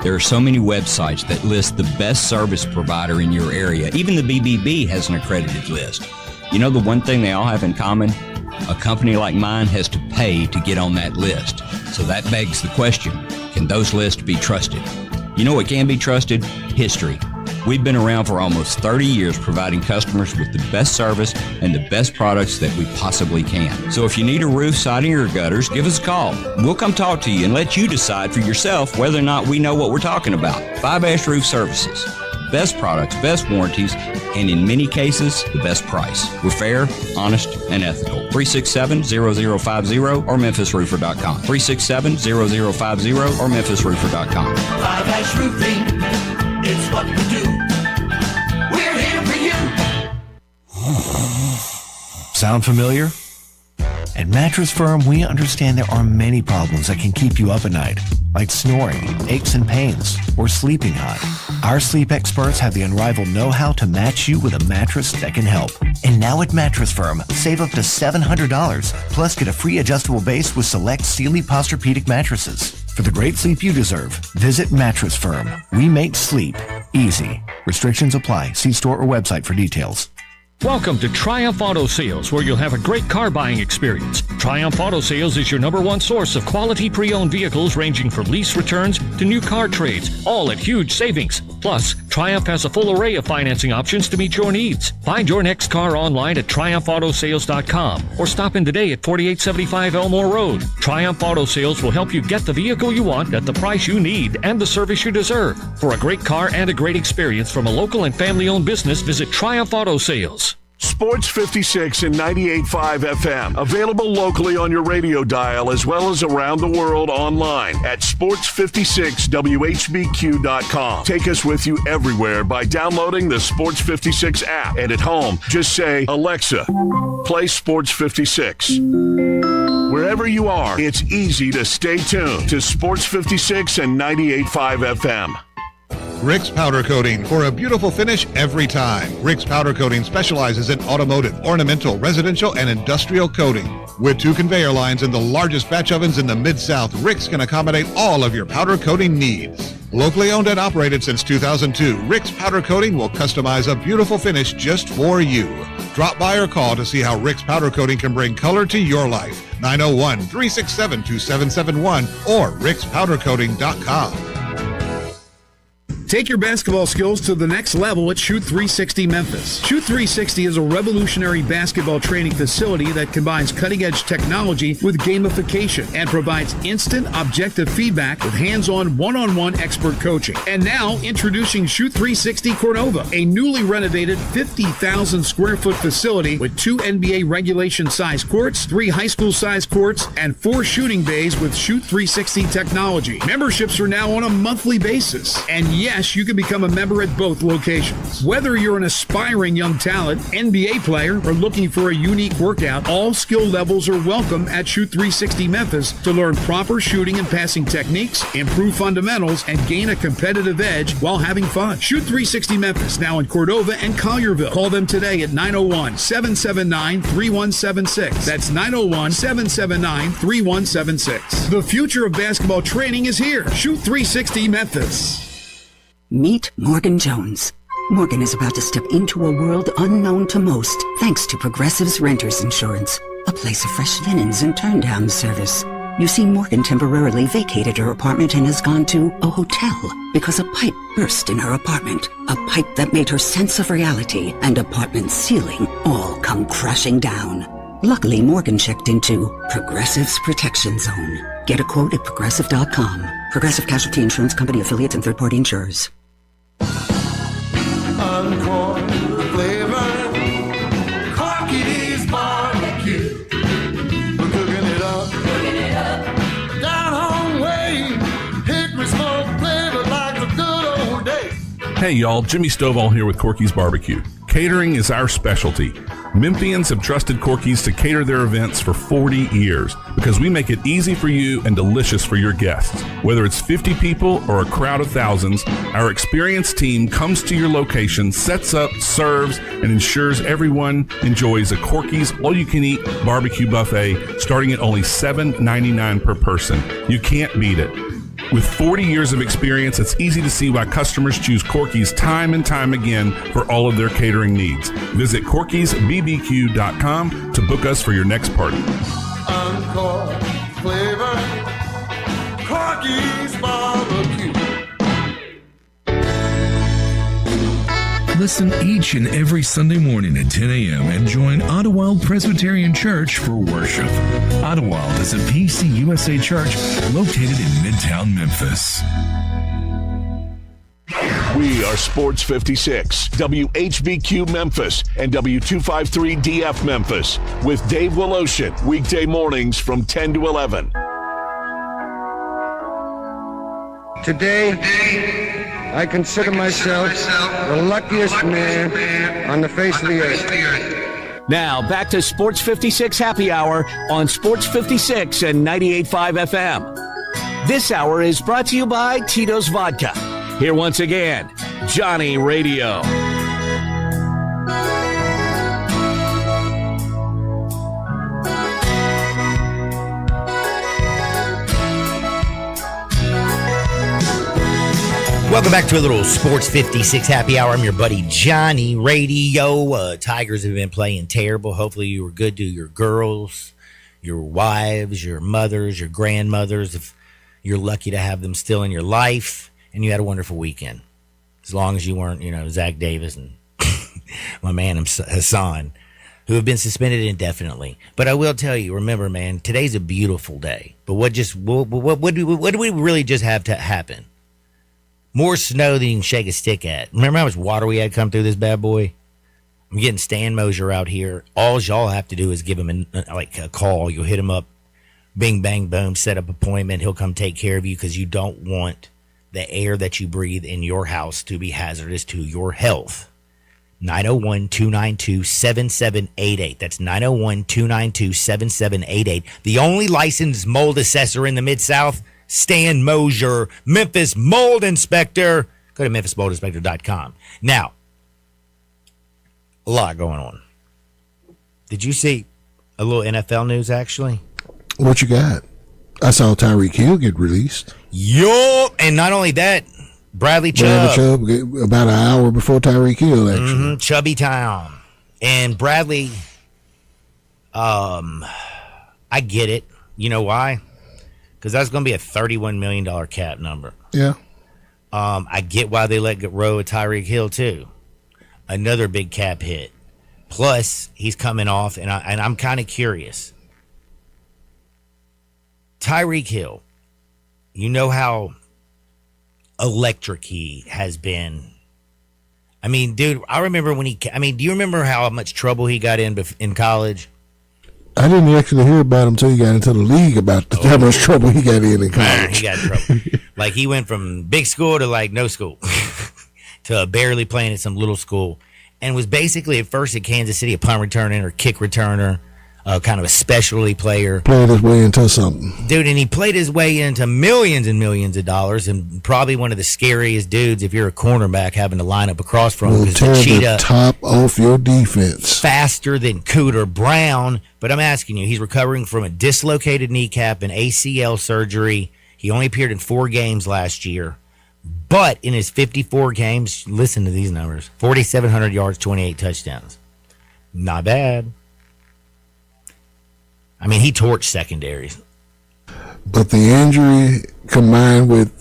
There are so many websites that list the best service provider in your area. Even the BBB has an accredited list. You know the one thing they all have in common? A company like mine has to pay to get on that list. So that begs the question, can those lists be trusted? You know what can be trusted? History. We've been around for almost 30 years providing customers with the best service and the best products that we possibly can. So if you need a roof, siding, or gutters, give us a call. We'll come talk to you and let you decide for yourself whether or not we know what we're talking about. Fiveash Roof Services. Best products, best warranties, and in many cases, the best price. We're fair, honest, and ethical. 367-0050 or memphisroofer.com. 367-0050 or memphisroofer.com. Fiveash Roofing, it's what we do. We're here for you. Sound familiar? At Mattress Firm, we understand there are many problems that can keep you up at night, like snoring, aches and pains, or sleeping hot. Our sleep experts have the unrivaled know-how to match you with a mattress that can help. And now at Mattress Firm, save up to $700, plus get a free adjustable base with select Sealy Posturepedic mattresses. For the great sleep you deserve, visit Mattress Firm. We make sleep easy. Restrictions apply. See store or website for details. Welcome to Triumph Auto Sales, where you'll have a great car buying experience. Triumph Auto Sales is your #1 source of quality pre-owned vehicles ranging from lease returns to new car trades, all at huge savings. Plus, Triumph has a full array of financing options to meet your needs. Find your next car online at triumphautosales.com or stop in today at 4875 Elmore Road. Triumph Auto Sales will help you get the vehicle you want at the price you need and the service you deserve. For a great car and a great experience from a local and family-owned business, visit Triumph Auto Sales. Sports 56 and 98.5 FM. Available locally on your radio dial as well as around the world online at sports56whbq.com. Take us with you everywhere by downloading the Sports 56 app. And at home, just say, Alexa, play Sports 56. Wherever you are, it's easy to stay tuned to Sports 56 and 98.5 FM. Rick's Powder Coating for a beautiful finish every time. Rick's Powder Coating specializes in automotive, ornamental, residential, and industrial coating. With 2 conveyor lines and the largest batch ovens in the Mid-South, Rick's can accommodate all of your powder coating needs. Locally owned and operated since 2002, Rick's Powder Coating will customize a beautiful finish just for you. Drop by or call to see how Rick's Powder Coating can bring color to your life. 901-367-2771 or rickspowdercoating.com. Take your basketball skills to the next level at Shoot 360 Memphis. Shoot 360 is a revolutionary basketball training facility that combines cutting-edge technology with gamification and provides instant, objective feedback with hands-on, one-on-one expert coaching. And now, introducing Shoot 360 Cordova, a newly renovated 50,000 square foot facility with 2 NBA regulation-size courts, 3 high school-size courts, and 4 shooting bays with Shoot 360 technology. Memberships are now on a monthly basis. And yes, you can become a member at both locations. Whether you're an aspiring young talent, NBA player, or looking for a unique workout, all skill levels are welcome at Shoot 360 Memphis to learn proper shooting and passing techniques, improve fundamentals, and gain a competitive edge while having fun. Shoot 360 Memphis, now in Cordova and Collierville. Call them today at 901-779-3176. That's 901-779-3176. The future of basketball training is here. Shoot 360 Memphis. Meet Morgan Jones. Morgan is about to step into a world unknown to most, thanks to Progressive's Renters Insurance, a place of fresh linens and turn-down service. You see, Morgan temporarily vacated her apartment and has gone to a hotel because a pipe burst in her apartment. A pipe that made her sense of reality and apartment ceiling all come crashing down. Luckily, Morgan checked into Progressive's Protection Zone. Get a quote at Progressive.com. Progressive Casualty Insurance Company affiliates and third-party insurers. Uncorn flavor, Corky's barbecue. Hey y'all, Jimmy Stovall here with Corky's Barbecue. Catering is our specialty. Memphians have trusted Corky's to cater their events for 40 years because we make it easy for you and delicious for your guests. Whether it's 50 people or a crowd of thousands, our experienced team comes to your location, sets up, serves, and ensures everyone enjoys a Corky's all-you-can-eat barbecue buffet starting at only $7.99 per person. You can't beat it. With 40 years of experience, it's easy to see why customers choose Corky's time and time again for all of their catering needs. Visit Corky'sBBQ.com to book us for your next party. Encore flavor, Corky's Barbecue. Listen each and every Sunday morning at 10 a.m. and join Ottawild Presbyterian Church for worship. Ottawild is a PCUSA church located in Midtown Memphis. We are Sports 56, WHBQ Memphis, and W253DF Memphis, with Dave Woloshin, weekday mornings from 10 to 11. Today, I consider myself the luckiest man on the face of the earth. Now, back to Sports 56 Happy Hour on Sports 56 and 98.5 FM. This hour is brought to you by Tito's Vodka. Here once again, Johnny Radio. Welcome back to a little Sports 56 Happy Hour. I'm your buddy Johnny Radio. Tigers have been playing terrible. Hopefully you were good to your girls, your wives, your mothers, your grandmothers. If you're lucky to have them still in your life, and you had a wonderful weekend. As long as you weren't, Zach Davis and my man Hassan, who have been suspended indefinitely. But I will tell you, remember, man, today's a beautiful day. But what do we really just have to happen? More snow than you can shake a stick at. Remember how much water we had come through this bad boy? I'm getting Stan Mosier out here. All y'all have to do is give him a call. You'll hit him up, bing, bang, boom, set up appointment. He'll come take care of you because you don't want the air that you breathe in your house to be hazardous to your health. 901-292-7788. That's 901-292-7788. The only licensed mold assessor in the Mid-South, Stan Mosier, Memphis Mold Inspector. Go to memphismoldinspector.com. Now, a lot going on. Did you see a little NFL news, actually? What you got? I saw Tyreek Hill get released. Yup. And not only that, Bradley Chubb. About an hour before Tyreek Hill, actually. Chubby Town. And Bradley, I get it. You know why? Because that's going to be a $31 million cap number. Yeah. I get why they let go of Tyreek Hill, too. Another big cap hit. Plus, he's coming off, and I'm kind of curious. Tyreek Hill, you know how electric he has been. I mean, dude, I remember when do you remember how much trouble he got in college? I didn't actually hear about him until he got into the league about how much trouble he got in college. He got in trouble. Like, he went from big school to, no school to barely playing at some little school, and was basically at first at Kansas City a punt returner or kick returner, kind of a specialty player. Played his way into something. Dude, and he played his way into millions and millions of dollars, and probably one of the scariest dudes if you're a cornerback having to line up across from him. Will tear the top off your defense. Faster than Cooter Brown. But I'm asking you, he's recovering from a dislocated kneecap and ACL surgery. He only appeared in 4 games last year. But in his 54 games, listen to these numbers. 4,700 yards, 28 touchdowns. Not bad. I mean, he torched secondaries. But the injury combined with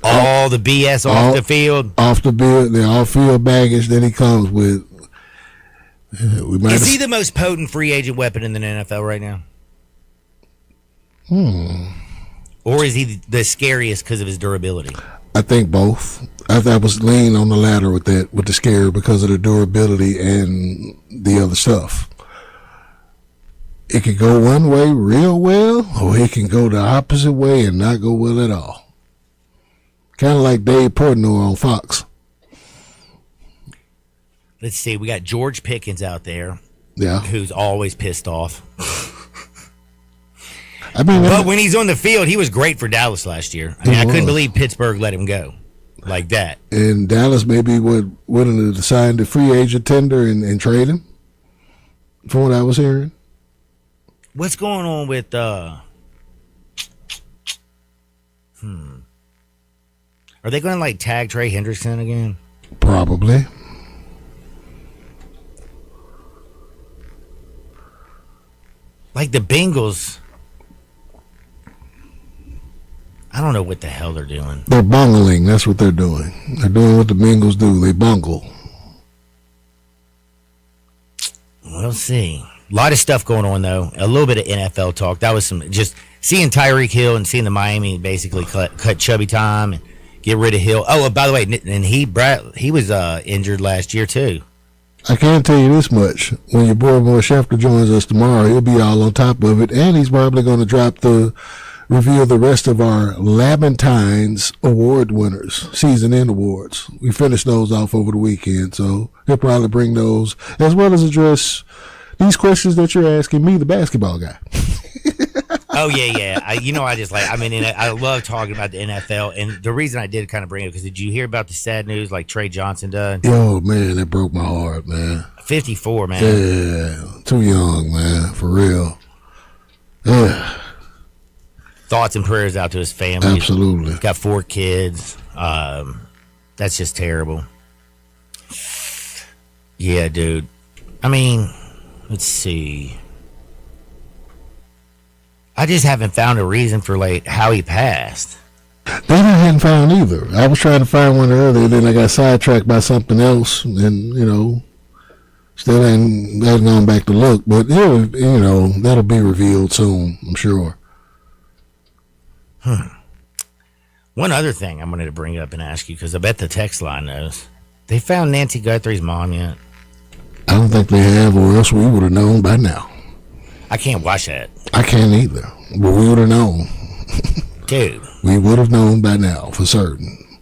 all the BS off the field. The off-field baggage that he comes with. Is he the most potent free agent weapon in the NFL right now? Or is he the scariest because of his durability? I think both. I was leaning on the latter with the scare because of the durability and the other stuff. It can go one way real well, or it can go the opposite way and not go well at all. Kind of like Dave Portnoy on Fox. Let's see. We got George Pickens out there. Yeah. Who's always pissed off. I mean, but when he's on the field, he was great for Dallas last year. I mean, I couldn't believe Pittsburgh let him go like that. And Dallas maybe would willing to sign the free agent tender and trade him, from what I was hearing. What's going on with Are they going to like tag Trey Hendrickson again? Probably. Like the Bengals, I don't know what the hell they're doing. They're bungling. That's what they're doing. They're doing what the Bengals do. They bungle. We'll see. A lot of stuff going on, though. A little bit of NFL talk. That was some just seeing Tyreek Hill and seeing the Miami basically cut Chubby time and get rid of Hill. Oh, by the way, and he was injured last year, too. I can tell you this much. When your boy Schefter joins us tomorrow, he'll be all on top of it, and he's probably going to reveal the rest of our Lamentines award winners, season end awards. We finished those off over the weekend, so he'll probably bring those, as well as address these questions that you're asking me, the basketball guy. Oh, yeah. I love talking about the NFL, and the reason I did kind of bring it, because did you hear about the sad news like Trey Johnson done? Yo, man, that broke my heart, man. 54, man. Yeah, too young, man, for real. Yeah. Thoughts and prayers out to his family. Absolutely. He's got 4 kids. That's just terrible. Yeah, dude. I mean, let's see. I just haven't found a reason for like how he passed. That I hadn't found either. I was trying to find one earlier, then I got sidetracked by something else, and still hadn't gone back to look. But that'll be revealed soon, I'm sure. One other thing I wanted to bring up and ask you, because I bet the text line knows. They found Nancy Guthrie's mom yet? I don't think they have, or else we would have known by now. I can't watch that. I can't either, but we would have known. Dude. We would have known by now, for certain.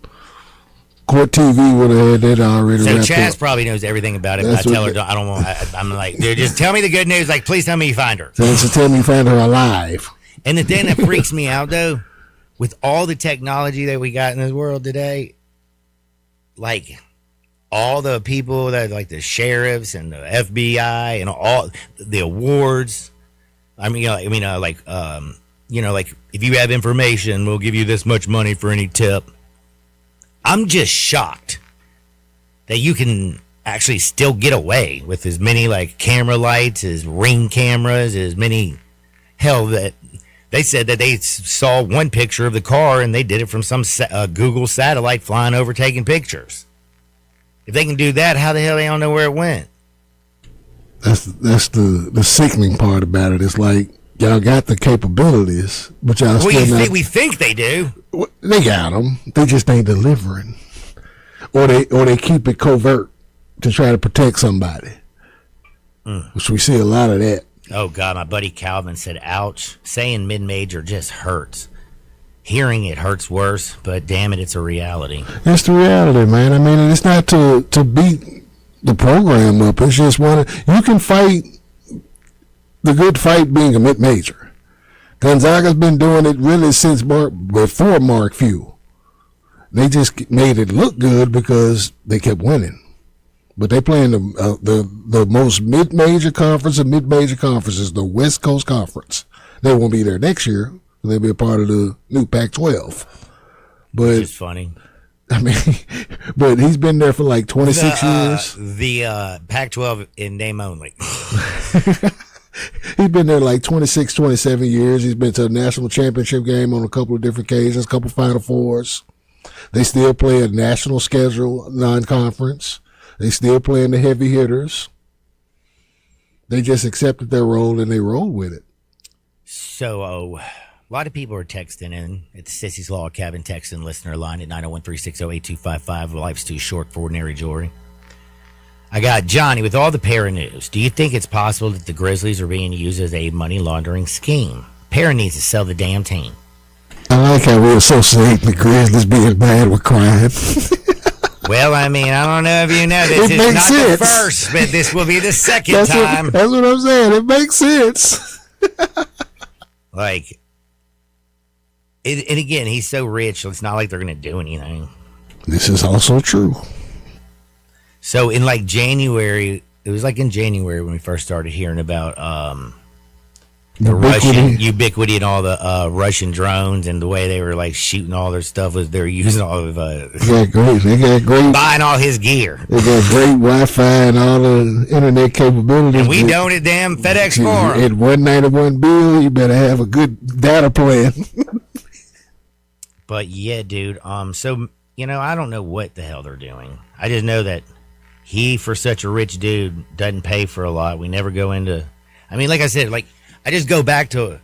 Court TV would have had that already So wrapped Chaz up. probably knows everything about it, but I tell her, I don't want, I'm like, dude, just tell me the good news. Like, please tell me you find her. So tell me you find her alive. And the thing that freaks me out, though, with all the technology that we got in this world today, like all the people that like the sheriffs and the FBI and all the awards. Like if you have information, we'll give you this much money for any tip. I'm just shocked that you can actually still get away with as many like camera lights, as Ring cameras, as many. Hell, that they said that they saw one picture of the car and they did it from some Google satellite flying over taking pictures. If they can do that, how the hell they don't know where it went? That's the sickening part about it. It's like y'all got the capabilities, but y'all we think they do. They got them. They just ain't delivering, or they keep it covert to try to protect somebody. Which we see a lot of that. Oh God, my buddy Calvin said, "Ouch." Saying mid-major just hurts. Hearing it hurts worse, but damn it, it's a reality. It's the reality, man. I mean, it's not to beat the program up. It's just you can fight the good fight being a mid-major. Gonzaga's been doing it really since before Mark Few. They just made it look good because they kept winning. But they playing the most mid-major conference of mid-major conferences, the West Coast Conference. They won't be there next year. They'll be a part of the new Pac-12. But it's funny. I mean, but he's been there for like 26 years. The Pac-12 in name only. He's been there like 26, 27 years. He's been to a national championship game on a couple of different occasions, a couple Final Fours. They still play a national schedule non-conference. They still playing the heavy hitters. They just accepted their role and they roll with it. So, a lot of people are texting in at the Sissy's Law Cabin text and listener line at 901-360-8255. Life's too short for ordinary jewelry. I got Johnny with all the para news. Do you think it's possible that the Grizzlies are being used as a money laundering scheme? Para needs to sell the damn team. I like how we associate the Grizzlies being bad with crime. Well, I mean, I don't know if you know this is not the first, but this will be the second time. That's what I'm saying. It makes sense. Like, and again, he's so rich, it's not like they're going to do anything. This is also true. So in like January, it was like in January when we first started hearing about the Russian ubiquity and all the Russian drones and the way they were like shooting all their stuff was they're using all of They got great buying all his gear. They got great Wi-Fi and all the internet capabilities. And we don't at damn FedEx Forum. At $191 bill, you better have a good data plan. But yeah, dude. So I don't know what the hell they're doing. I just know that he, for such a rich dude, doesn't pay for a lot. We never go into. I mean, like I said, I just go back to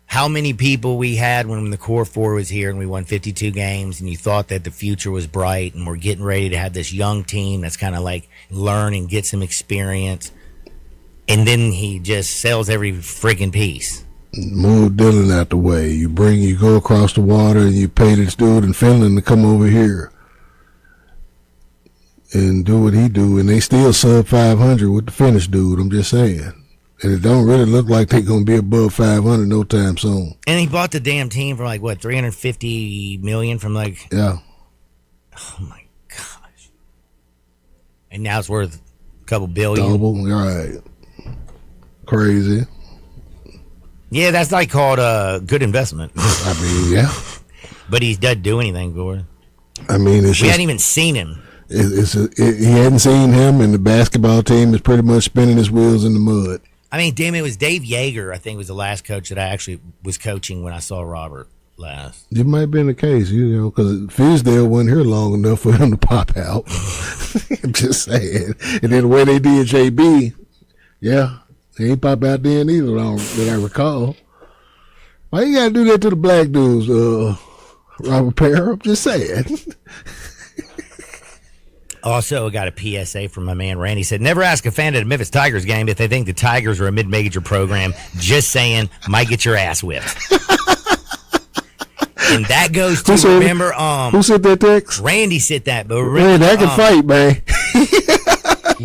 how many people we had when the Core 4 was here and we won 52 games, and you thought that the future was bright and we're getting ready to have this young team that's kind of like learn and get some experience, and then he just sells every freaking piece. Move Dylan out the way. You go across the water and you pay this dude in Finland to come over here and do what he do, and they still sub 500 with the Finnish dude. I'm just saying. And it don't really look like they're going to be above 500 no time soon. And he bought the damn team for like, what, $350 million from like... Yeah. Oh, my gosh. And now it's worth a couple billion. Double, right. Crazy. Yeah, that's like called a good investment. I mean, yeah. But he doesn't do anything for it. I mean, we hadn't even seen him. He hadn't seen him, and the basketball team is pretty much spinning his wheels in the mud. I mean, damn, it was Dave Yeager, I think, was the last coach that I actually was coaching when I saw Robert last. It might have been the case, because Fisdale wasn't here long enough for him to pop out. I'm just saying. And then the way they did JB, yeah, he ain't pop out then either, that I recall. Why you got to do that to the black dudes, Robert Parr? I'm just saying. Also, I got a PSA from my man Randy. He said, never ask a fan at a Memphis Tigers game if they think the Tigers are a mid-major program. Just saying, might get your ass whipped. And that goes to, remember... who sent that text? Randy sent that. But Randy, I can fight, man.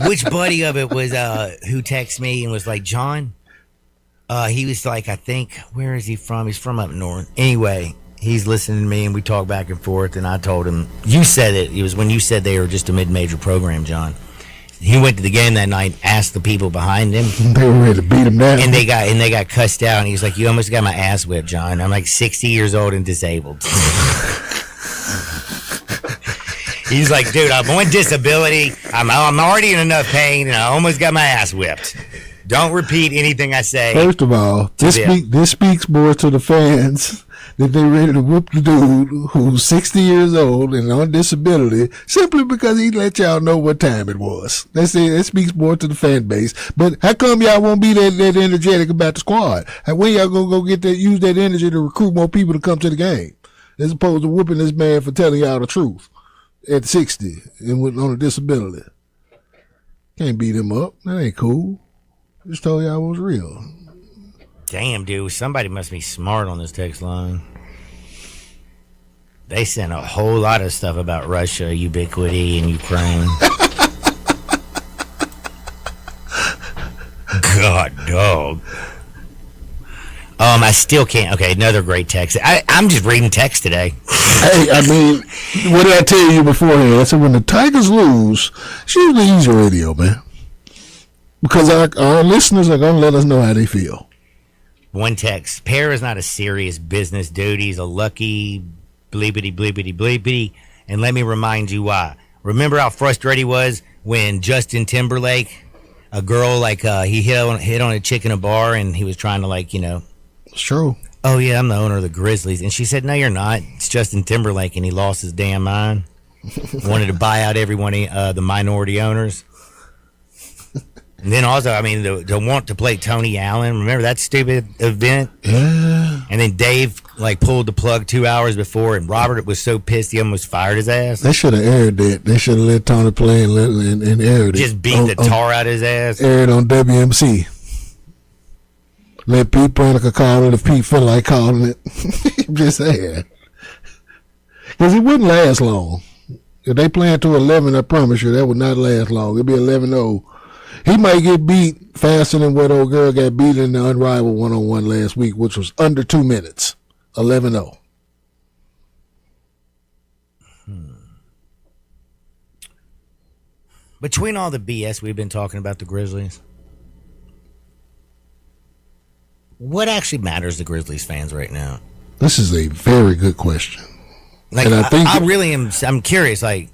Which buddy of it was who texted me and was like, John? He was like, I think, where is he from? He's from up north. Anyway... He's listening to me, and we talk back and forth, and I told him, you said it. It was when you said they were just a mid-major program, John. He went to the game that night, asked the people behind him. They were ready to beat him down. And they got cussed out, and he was like, you almost got my ass whipped, John. I'm like 60 years old and disabled. He's like, dude, I'm on disability. I'm already in enough pain, and I almost got my ass whipped. Don't repeat anything I say. First of all, this speaks more to the fans that they ready to whoop the dude who's 60 years old and on disability simply because he let y'all know what time it was. That speaks more to the fan base. But how come y'all won't be that energetic about the squad? And when y'all gonna go use that energy to recruit more people to come to the game, as opposed to whooping this man for telling y'all the truth at 60 and on a disability? Can't beat him up. That ain't cool. Just told y'all it was real. Damn, dude, somebody must be smart on this text line. They sent a whole lot of stuff about Russia, ubiquity, and Ukraine. God, dog. I still can't. Okay, another great text. I'm just reading text today. Hey, I mean, what did I tell you beforehand? I said when the Tigers lose, it's usually easy radio, man. Because our listeners are going to let us know how they feel. One text. Parr is not a serious business dude. He's a lucky bleepity, bleepity, bleepity. And let me remind you why. Remember how frustrated he was when Justin Timberlake, a girl, he hit on a chick in a bar and he was trying to, It's true. Oh, yeah, I'm the owner of the Grizzlies. And she said, no, you're not. It's Justin Timberlake. And he lost his damn mind. Wanted to buy out every one of the minority owners. And then also, I mean, the want to play Tony Allen. Remember that stupid event? Yeah. And then Dave, pulled the plug 2 hours before, and Robert was so pissed he almost fired his ass. They should have aired that. They should have let Tony play and aired it. Just beat the tar out of his ass. Aired on WMC. Let Pete Pranica call it if Pete feel like calling it. I'm just saying. Because it wouldn't last long. If they playing to 11, I promise you that would not last long. It'll be 11-0. He might get beat faster than what old girl got beat in the unrivaled one-on-one last week, which was under 2 minutes. 11-0. Between all the BS we've been talking about the Grizzlies, what actually matters to Grizzlies fans right now? This is a very good question. Like, and I think I really am. I'm curious. Like,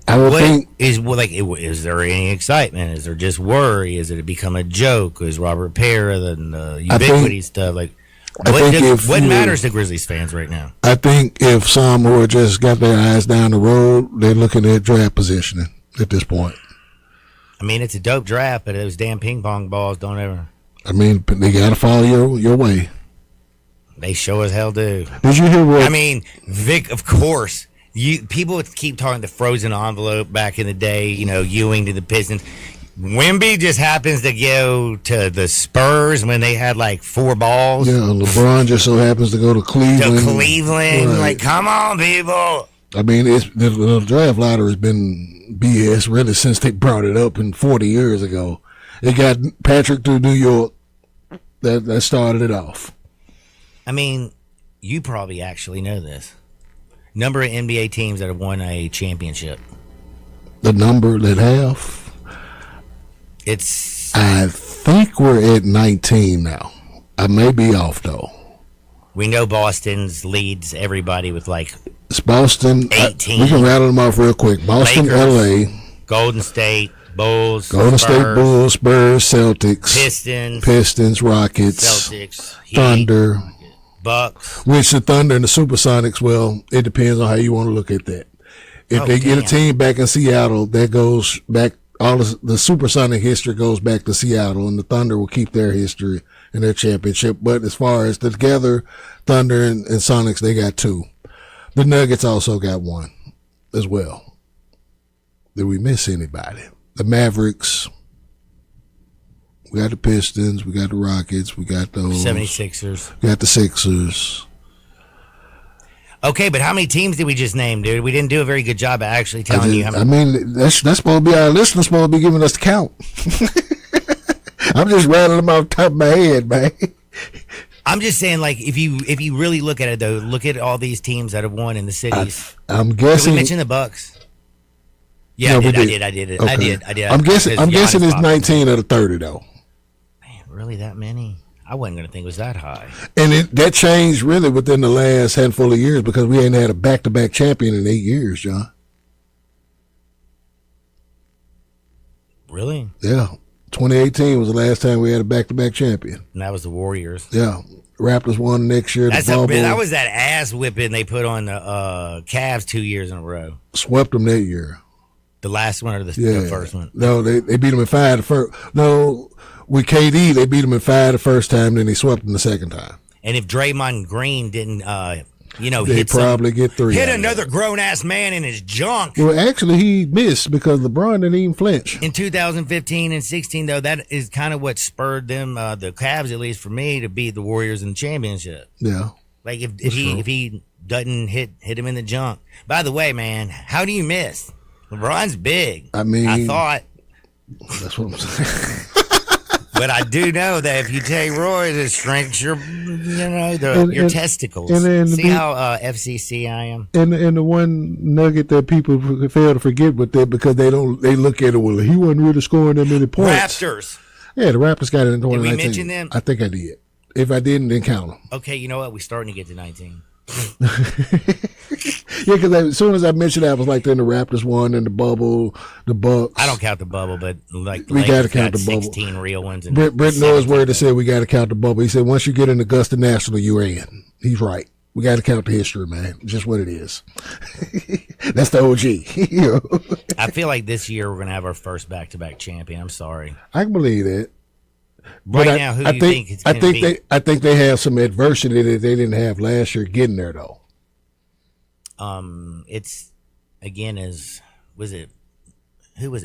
is there any excitement? Is there just worry? Is it become a joke? Is Robert Parra the ubiquity stuff? Like, what matters to Grizzlies fans right now? I think if some who just got their eyes down the road, they're looking at draft positioning at this point. I mean, it's a dope draft, but those damn ping pong balls don't ever. I mean, they got to follow your way. They sure as hell do. Did you hear what? I mean, Vic, of course. People keep talking the frozen envelope back in the day, Ewing to the Pistons. Wemby just happens to go to the Spurs when they had like 4 balls. Yeah, LeBron just so happens to go to Cleveland. Right. Like, come on, people. I mean, the draft lottery has been BS really since they brought it up in 40 years ago. It got Patrick to New York. That started it off. I mean, you probably actually know this. Number of NBA teams that have won a championship. The number that have? I think we're at 19 now. I may be off, though. We know Boston's leads everybody with like... It's Boston. 18. We can rattle them off real quick. Boston, Lakers, LA. Golden State, Bulls, Golden State Bulls, Spurs, Celtics, Pistons, Rockets, Celtics, Thunder, Bucks. Which the Thunder and the Supersonics, well, it depends on how you want to look at that. If they get a team back in Seattle, that goes back, all the Supersonic history goes back to Seattle, and the Thunder will keep their history and their championship. But as far as together, Thunder and Sonics, they got 2. The Nuggets also got 1 as well. Did we miss anybody? The Mavericks. We got the Pistons. We got the Rockets. We got those 76ers. We got the Sixers. Okay, but how many teams did we just name, dude? We didn't do a very good job of actually telling you how many. I mean, that's supposed to be our listeners supposed to be giving us the count. I'm just rattling them off the top of my head, man. I'm just saying, like, if you really look at it, though, look at all these teams that have won in the cities. I'm guessing. Did we mention the Bucks? Yeah, no, I did. Okay. I did. I'm guessing it's 19 out of 30, though. Man, really that many? I wasn't going to think it was that high. And that changed really within the last handful of years because we ain't had a back-to-back champion in 8 years, John. Really? Yeah. 2018 was the last time we had a back-to-back champion. And that was the Warriors. Yeah. Raptors won next year. That was that ass whipping they put on the Cavs 2 years in a row. Swept them that year. The last one or the first one? No, they beat them in 5 the first. No, with KD, they beat them in 5 the first time, then they swept them the second time. And if Draymond Green didn't, they'd probably get 3. Hit another grown-ass man in his junk. Well, actually, he missed because LeBron didn't even flinch. In 2015 and 16, though, that is kind of what spurred them, the Cavs, at least for me, to beat the Warriors in the championship. Yeah. Like, if he doesn't hit him in the junk. By the way, man, how do you miss? LeBron's big. I mean, I thought. That's what I'm saying. But I do know that if you take roids, it shrinks your, your testicles. See how FCC I am. And the one nugget that people fail to forget with that because they look at it, well, he wasn't really scoring that many points. Raptors. Yeah, the Raptors got it in 2019. Did we mention them? I think I did. If I didn't, then count them. Okay, you know what? We're starting to get to 19. Yeah, because as soon as I mentioned that, I was like, then the Raptors won and the bubble, the Bucks. I don't count the bubble, but like we got to count the bubble. 16 real ones. Brent knows where to say we got to count the bubble. He said once you get in Augusta National, you're in. He's right. We got to count the history, man. Just what it is. That's the OG. I feel like this year we're gonna have our first back-to-back champion. I'm sorry. I can believe that. Now, who do you think it's going to be? I think they have some adversity that they didn't have last year getting there, though. It's again who was it?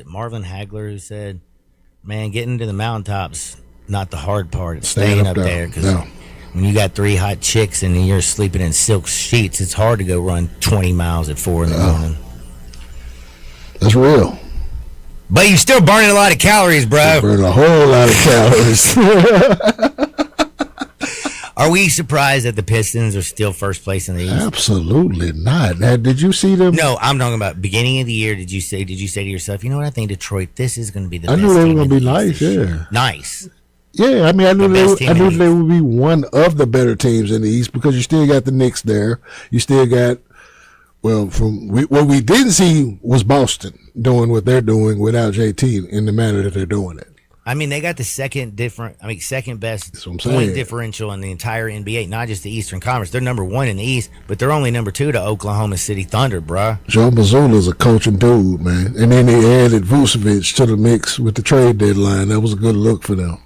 Marvin Hagler who said, "Man, getting to the mountaintops not the hard part. It's staying up there because when you got 3 hot chicks and you're sleeping in silk sheets, it's hard to go run 20 miles at 4 in the morning." That's real. But you're still burning a lot of calories, bro. Burning a whole lot of calories. Are we surprised that the Pistons are still first place in the East? Absolutely not. Now, did you see them? No, I'm talking about beginning of the year. Did you say to yourself, you know what? I think Detroit, this is going to be the best. I knew they were going to be nice. Yeah, nice. Yeah, I mean, I knew they would be one of the better teams in the East because you still got the Knicks there. You still got, well, what we didn't see was Boston doing what they're doing without JT in the manner that they're doing it. I mean, they got the second best point differential in the entire NBA, not just the Eastern Conference. They're number one in the East, but they're only number two to Oklahoma City Thunder, bruh. Joe Mazzulla's a coaching dude, man. And then they added Vucevic to the mix with the trade deadline. That was a good look for them.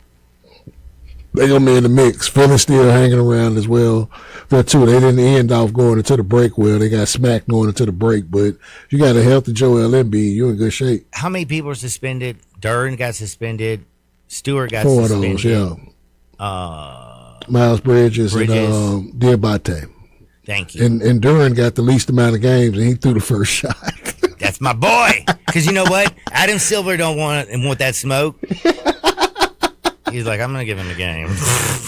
They gonna be in the mix. Philly still hanging around as well. There too. They didn't end off going into the break well. They got smacked going into the break. But you got a healthy Joel Embiid, you're in good shape. How many people are suspended? Duren got suspended. Stewart got 4 suspended. of those, yeah. Miles Bridges. And Diabate. Thank you. And Duren got the least amount of games, and he threw the first shot. That's my boy. Because you know what? Adam Silver don't want that smoke. He's like, I'm going to give him a game.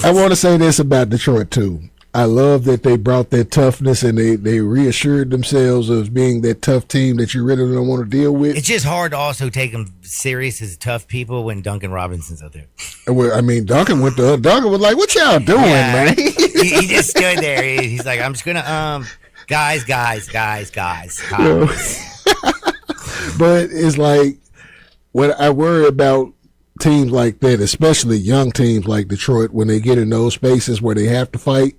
I want to say this about Detroit, too. I love that they brought that toughness and they reassured themselves of being that tough team that you really don't want to deal with. It's just hard to also take them serious as tough people when Duncan Robinson's out there. Well, I mean, Duncan was like, what y'all doing, man? he just stood there. He's like, I'm just going to, guys. But it's like, what I worry about teams like that, especially young teams like Detroit, when they get in those spaces where they have to fight.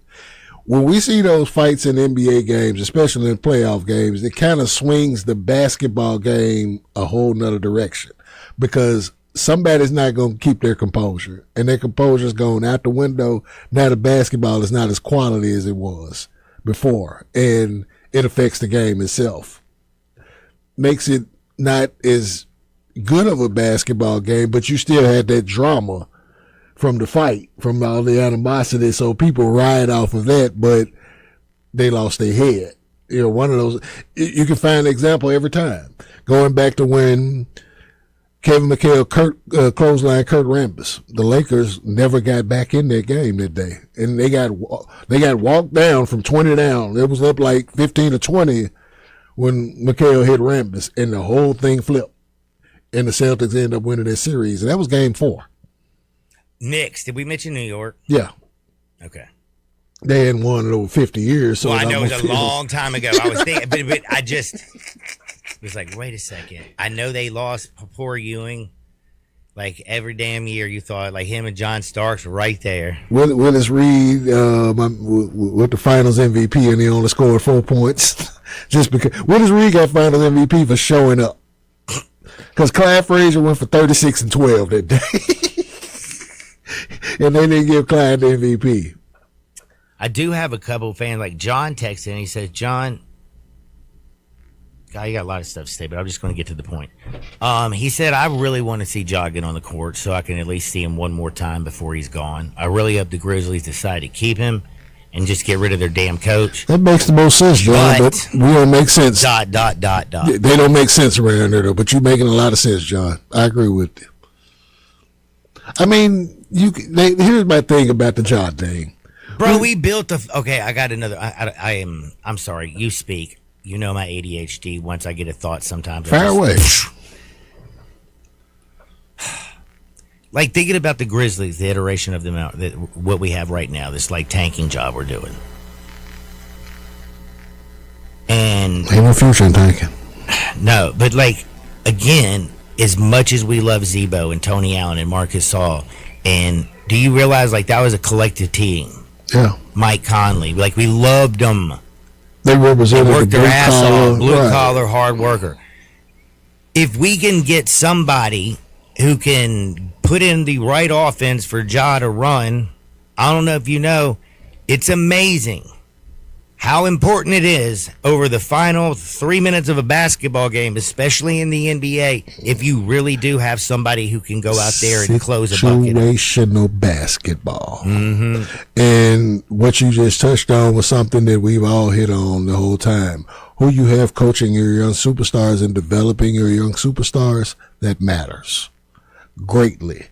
When we see those fights in NBA games, especially in playoff games, it kind of swings the basketball game a whole nother direction because somebody's not going to keep their composure, and their composure's going out the window. Now the basketball is not as quality as it was before, and it affects the game itself. Makes it not as good of a basketball game, but you still had that drama from the fight, from all the animosity. So people ride off of that, but they lost their head. You know, one of those, you can find an example every time. Going back to when Kevin McHale clothesline Kurt Rambis, the Lakers never got back in that game that day. And they got walked down from 20 down. It was up like 15 to 20 when McHale hit Rambis, and the whole thing flipped. And the Celtics ended up winning that series. And that was game 4. Knicks. Did we mention New York? Yeah. Okay. They hadn't won in over 50 years. So well, I know it was a long time ago. I was thinking, but I just was like, wait a second. I know they lost poor Ewing. Like every damn year, you thought like him and John Starks were right there. Willis Reed with the Finals MVP, and he only scored 4 points. Just because Willis Reed got Finals MVP for showing up. Because Clyde Frazier went for 36 and 12 that day. And they didn't give Clyde the MVP. I do have a couple of fans, like John texted and he says, John, God, you got a lot of stuff to say, but I'm just going to get to the point. He said, I really want to see Ja get on the court so I can at least see him one more time before he's gone. I really hope the Grizzlies decide to keep him and just get rid of their damn coach. That makes the most sense, John, but we don't make sense. ... They don't make sense around there, though, but you're making a lot of sense, John. I agree with you. I mean, here's my thing about the Ja thing. Bro, we built okay, I got another. I'm sorry, you speak. You know my ADHD. Once I get a thought sometimes. Fire away. Like thinking about the Grizzlies, the iteration of them, what we have right now, this like tanking job we're doing. And ain't no future in tanking. No, but like, again, as much as we love Zebo and Tony Allen and Marcus Gasol, and do you realize like that was a collective team? Yeah. Mike Conley, like we loved them. They represented worked their ass off, blue right. collar, hard worker. If we can get somebody who can put in the right offense for Ja to run, I don't know if you know, it's amazing how important it is over the final 3 minutes of a basketball game, especially in the NBA, if you really do have somebody who can go out there and close a bucket. Situational basketball. And what you just touched on was something that we've all hit on the whole time. Who you have coaching your young superstars and developing your young superstars, that matters greatly.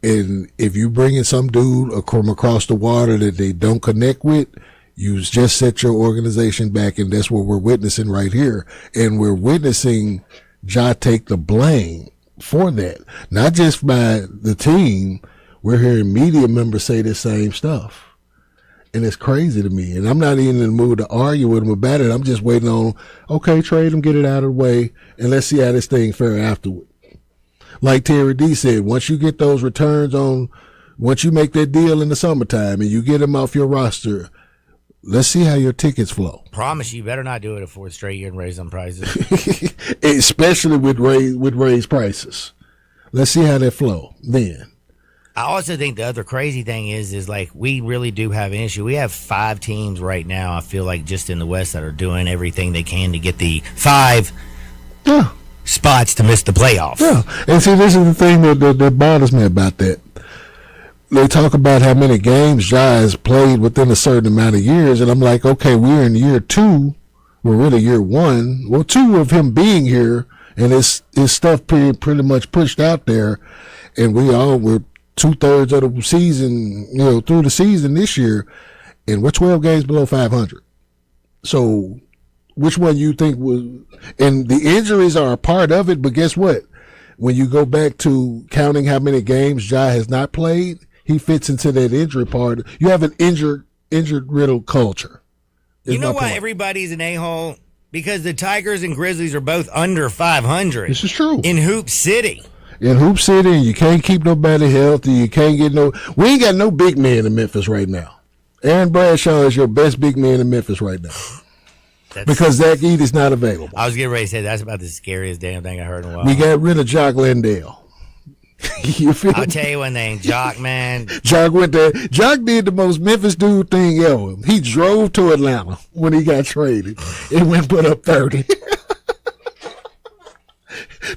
And if you bring in some dude from across the water that they don't connect with, you just set your organization back, and that's what we're witnessing right here. And we're witnessing Ja take the blame for that, not just by the team. We're hearing media members say the same stuff. And it's crazy to me. And I'm not even in the mood to argue with him about it. I'm just waiting on, okay, trade him, get it out of the way, and let's see how this thing fare afterward. Like Terry D said, once you get those returns once you make that deal in the summertime and you get him off your roster, let's see how your tickets flow. Promise you better not do it a fourth straight year and raise them prices. Especially with raised prices. Let's see how that flow then. I also think the other crazy thing is like we really do have an issue. We have 5 teams right now, I feel like, just in the West that are doing everything they can to get the 5 spots to miss the playoffs. Yeah. And see, this is the thing that bothers me about that. They talk about how many games Ja has played within a certain amount of years, and I'm like, okay, we're in year 2. We're really year 1. Well, 2 of him being here, and his stuff pretty much pushed out there, and we're 2/3 of the season, through the season this year, and we're 12 games below 500. So, which one you think was? And the injuries are a part of it, but guess what? When you go back to counting how many games Ja has not played, he fits into that injury part. You have an injured riddled culture. You know why everybody's an a-hole? Because the Tigers and Grizzlies are both under 500. This is true. In Hoop City. In Hoop City, you can't keep nobody healthy. You can't get we ain't got no big man in Memphis right now. Aaron Bradshaw is your best big man in Memphis right now. Because Zach Edey's not available. I was getting ready to say that's about the scariest damn thing I heard in a while. We got rid of Jock Landale. I'll tell you one thing, Jock, man. Jock went there. Jock did the most Memphis dude thing ever. He drove to Atlanta when he got traded and went put up 30.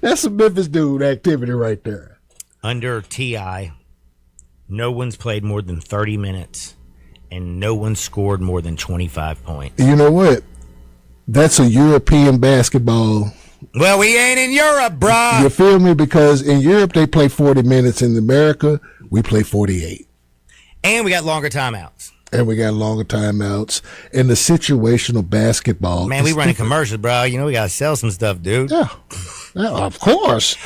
That's some Memphis dude activity right there. Under T.I., no one's played more than 30 minutes, and no one scored more than 25 points. You know what? That's a European basketball. Well, we ain't in Europe, bruh. You feel me? Because in Europe, they play 40 minutes. In America, we play 48. And we got longer timeouts. And we got longer timeouts. And the situational basketball. Man, we running commercials, bro. You know, we got to sell some stuff, dude. Yeah, of course.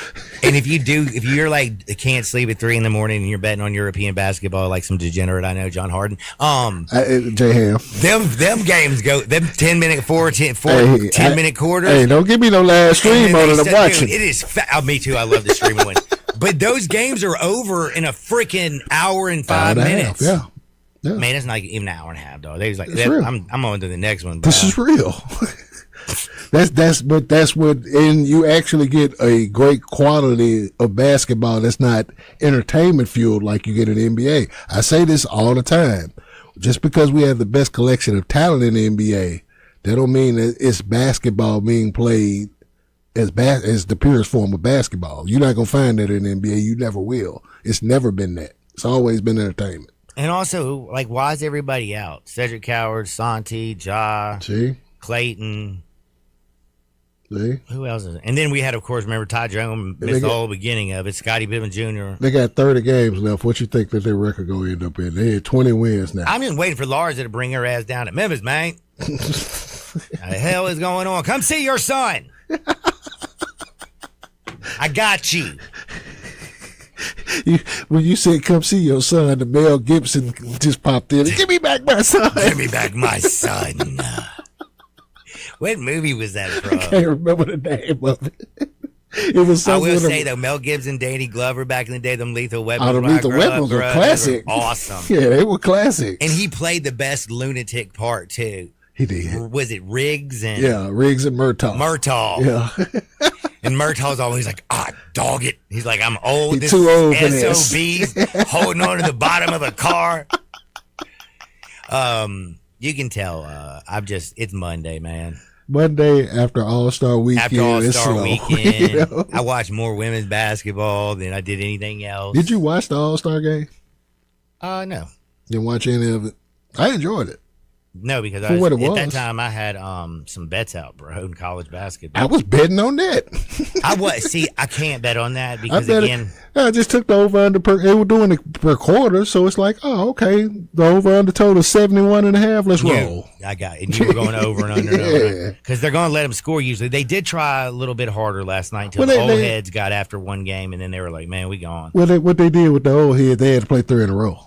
And if you're like, can't sleep at 3 a.m. and you're betting on European basketball like some degenerate, I know, John Harden. J-Ham. Them games go, them 10-minute, 10-minute quarters. Hey, don't give me no live stream on it. I'm watching. Dude, it is, me too. I love the streaming one. But those games are over in a freaking hour and 5 minutes. Yeah. Man, it's not even an hour and a half, dog. They was like, I'm on to the next one. This is real. That's what, and you actually get a great quality of basketball that's not entertainment fueled like you get in the NBA. I say this all the time. Just because we have the best collection of talent in the NBA, that don't mean that it's basketball being played as the purest form of basketball. You're not gonna find that in the NBA. You never will. It's never been that. It's always been entertainment. And also, like, why is everybody out? Cedric Coward, Santi, Ja, Clayton. See? Who else is it? And then we had, of course, remember Ty Jones missed the whole beginning of it. Scottie Pippen Jr. They got 30 games left. What you think that their record going to end up in? They had 20 wins now. I'm just waiting for Larsa to bring her ass down to Memphis, man. What the hell is going on? Come see your son. I got you. When you said come see your son, the Mel Gibson just popped in. Give me back my son. Give me back my son. What movie was that from? I can't remember the name of it. It was. I will say though, Mel Gibson, Danny Glover, back in the day, them Lethal Weapons. The Lethal Weapons were classic. They were awesome. Yeah, they were classic. And he played the best lunatic part too. He did. Was it Riggs and? Yeah, Riggs and Murtaugh. Yeah. And Murtaugh's always like, dog it. He's like, I'm old. He's too old for SOBs holding on to the bottom of a car. You can tell. It's Monday, man. Monday after All-Star Weekend. After All-Star Weekend, You know? I watched more women's basketball than I did anything else. Did you watch the All-Star game? No. Didn't watch any of it. I enjoyed it. No, because For at what it that was. time I had some bets out, bro, in college basketball. I was betting on that. I can't bet on that because I just took the over-under they were doing it per quarter, so it's like, oh, okay, the over-under total 71.5. Let's roll. I got it. And you were going over and under and over. Because they're going to let them score usually. They did try a little bit harder last night until the old heads got after one game, and then they were like, man, we gone. Well, what they did with the old head, they had to play 3 in a row.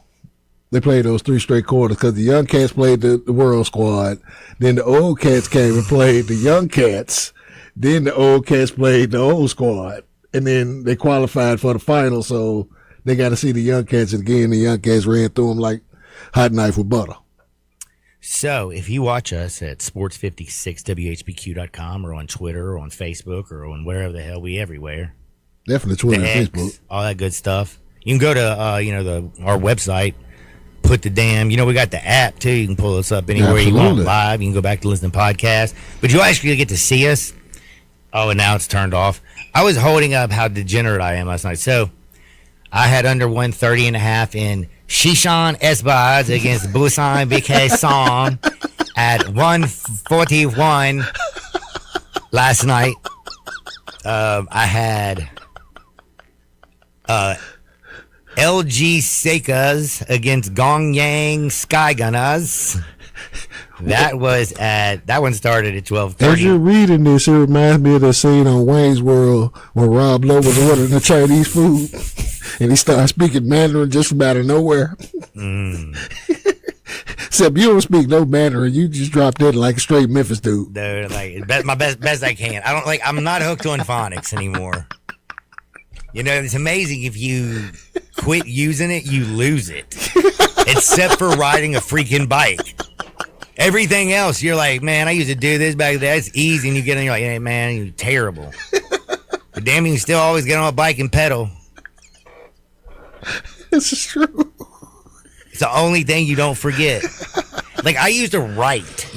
They played those 3 straight quarters because the young cats played the world squad. Then the old cats came and played the young cats. Then the old cats played the old squad. And then they qualified for the final, so they got to see the young cats. And again, the young cats ran through them like hot knife with butter. So if you watch us at sports56whbq.com or on Twitter or on Facebook or on wherever the hell we everywhere. Definitely Twitter and Facebook. All that good stuff. You can go to our website. Put the damn, we got the app too. You can pull us up anywhere you want live. You can go back to listen to podcasts. But you actually get to see us. Oh, and now it's turned off. I was holding up how degenerate I am last night. So I had under 130.5 in Shishan Esbaz against Busan BK Song at 141 last night. I had LG Sekas against Gongyang Skygunners. That one started at 12:30. As you're reading this, it reminds me of the scene on Wayne's World when Rob Lowe was ordering the Chinese food and he started speaking Mandarin just from out of nowhere. Except you don't speak no Mandarin, you just dropped in like a straight Memphis dude. Dude, my best I can. I'm not hooked on phonics anymore. It's amazing if you quit using it, you lose it. Except for riding a freaking bike. Everything else, you're like, man, I used to do this back then. It's easy. And you get in, you're like, hey, man, you're terrible. But damn, you can still always get on a bike and pedal. This is true. It's the only thing you don't forget. Like, I used to write,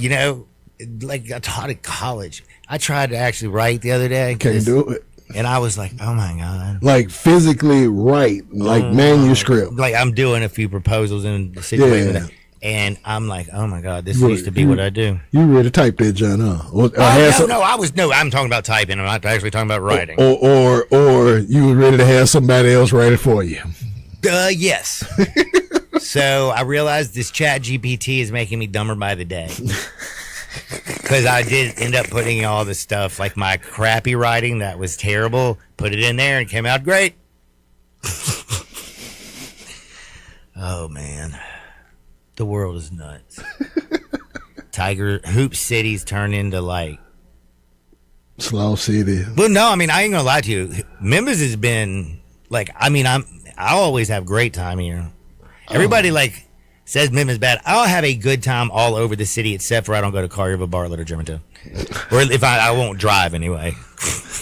like I taught at college. I tried to actually write the other day. Can't do it. And I was like, oh, my God. Like physically write, like manuscript. Like I'm doing a few proposals in the situation. Yeah. And I'm like, oh, my God, this used to be what I do. You ready to type that, John, huh? I'm talking about typing. I'm not actually talking about writing. Or you were ready to have somebody else write it for you. Yes. So I realized this Chat GPT is making me dumber by the day. Because I did end up putting all the stuff, like my crappy writing that was terrible, put it in there and it came out great. Oh, man. The world is nuts. Tiger Hoop City's turned into like Slow City. Well, no, I mean, I ain't gonna lie to you. Memphis has been like, I always have great time here. Everybody like says Memphis bad. I'll have a good time all over the city except for I don't go to Collierville, Bartlett, or Germantown. Or if I won't drive anyway.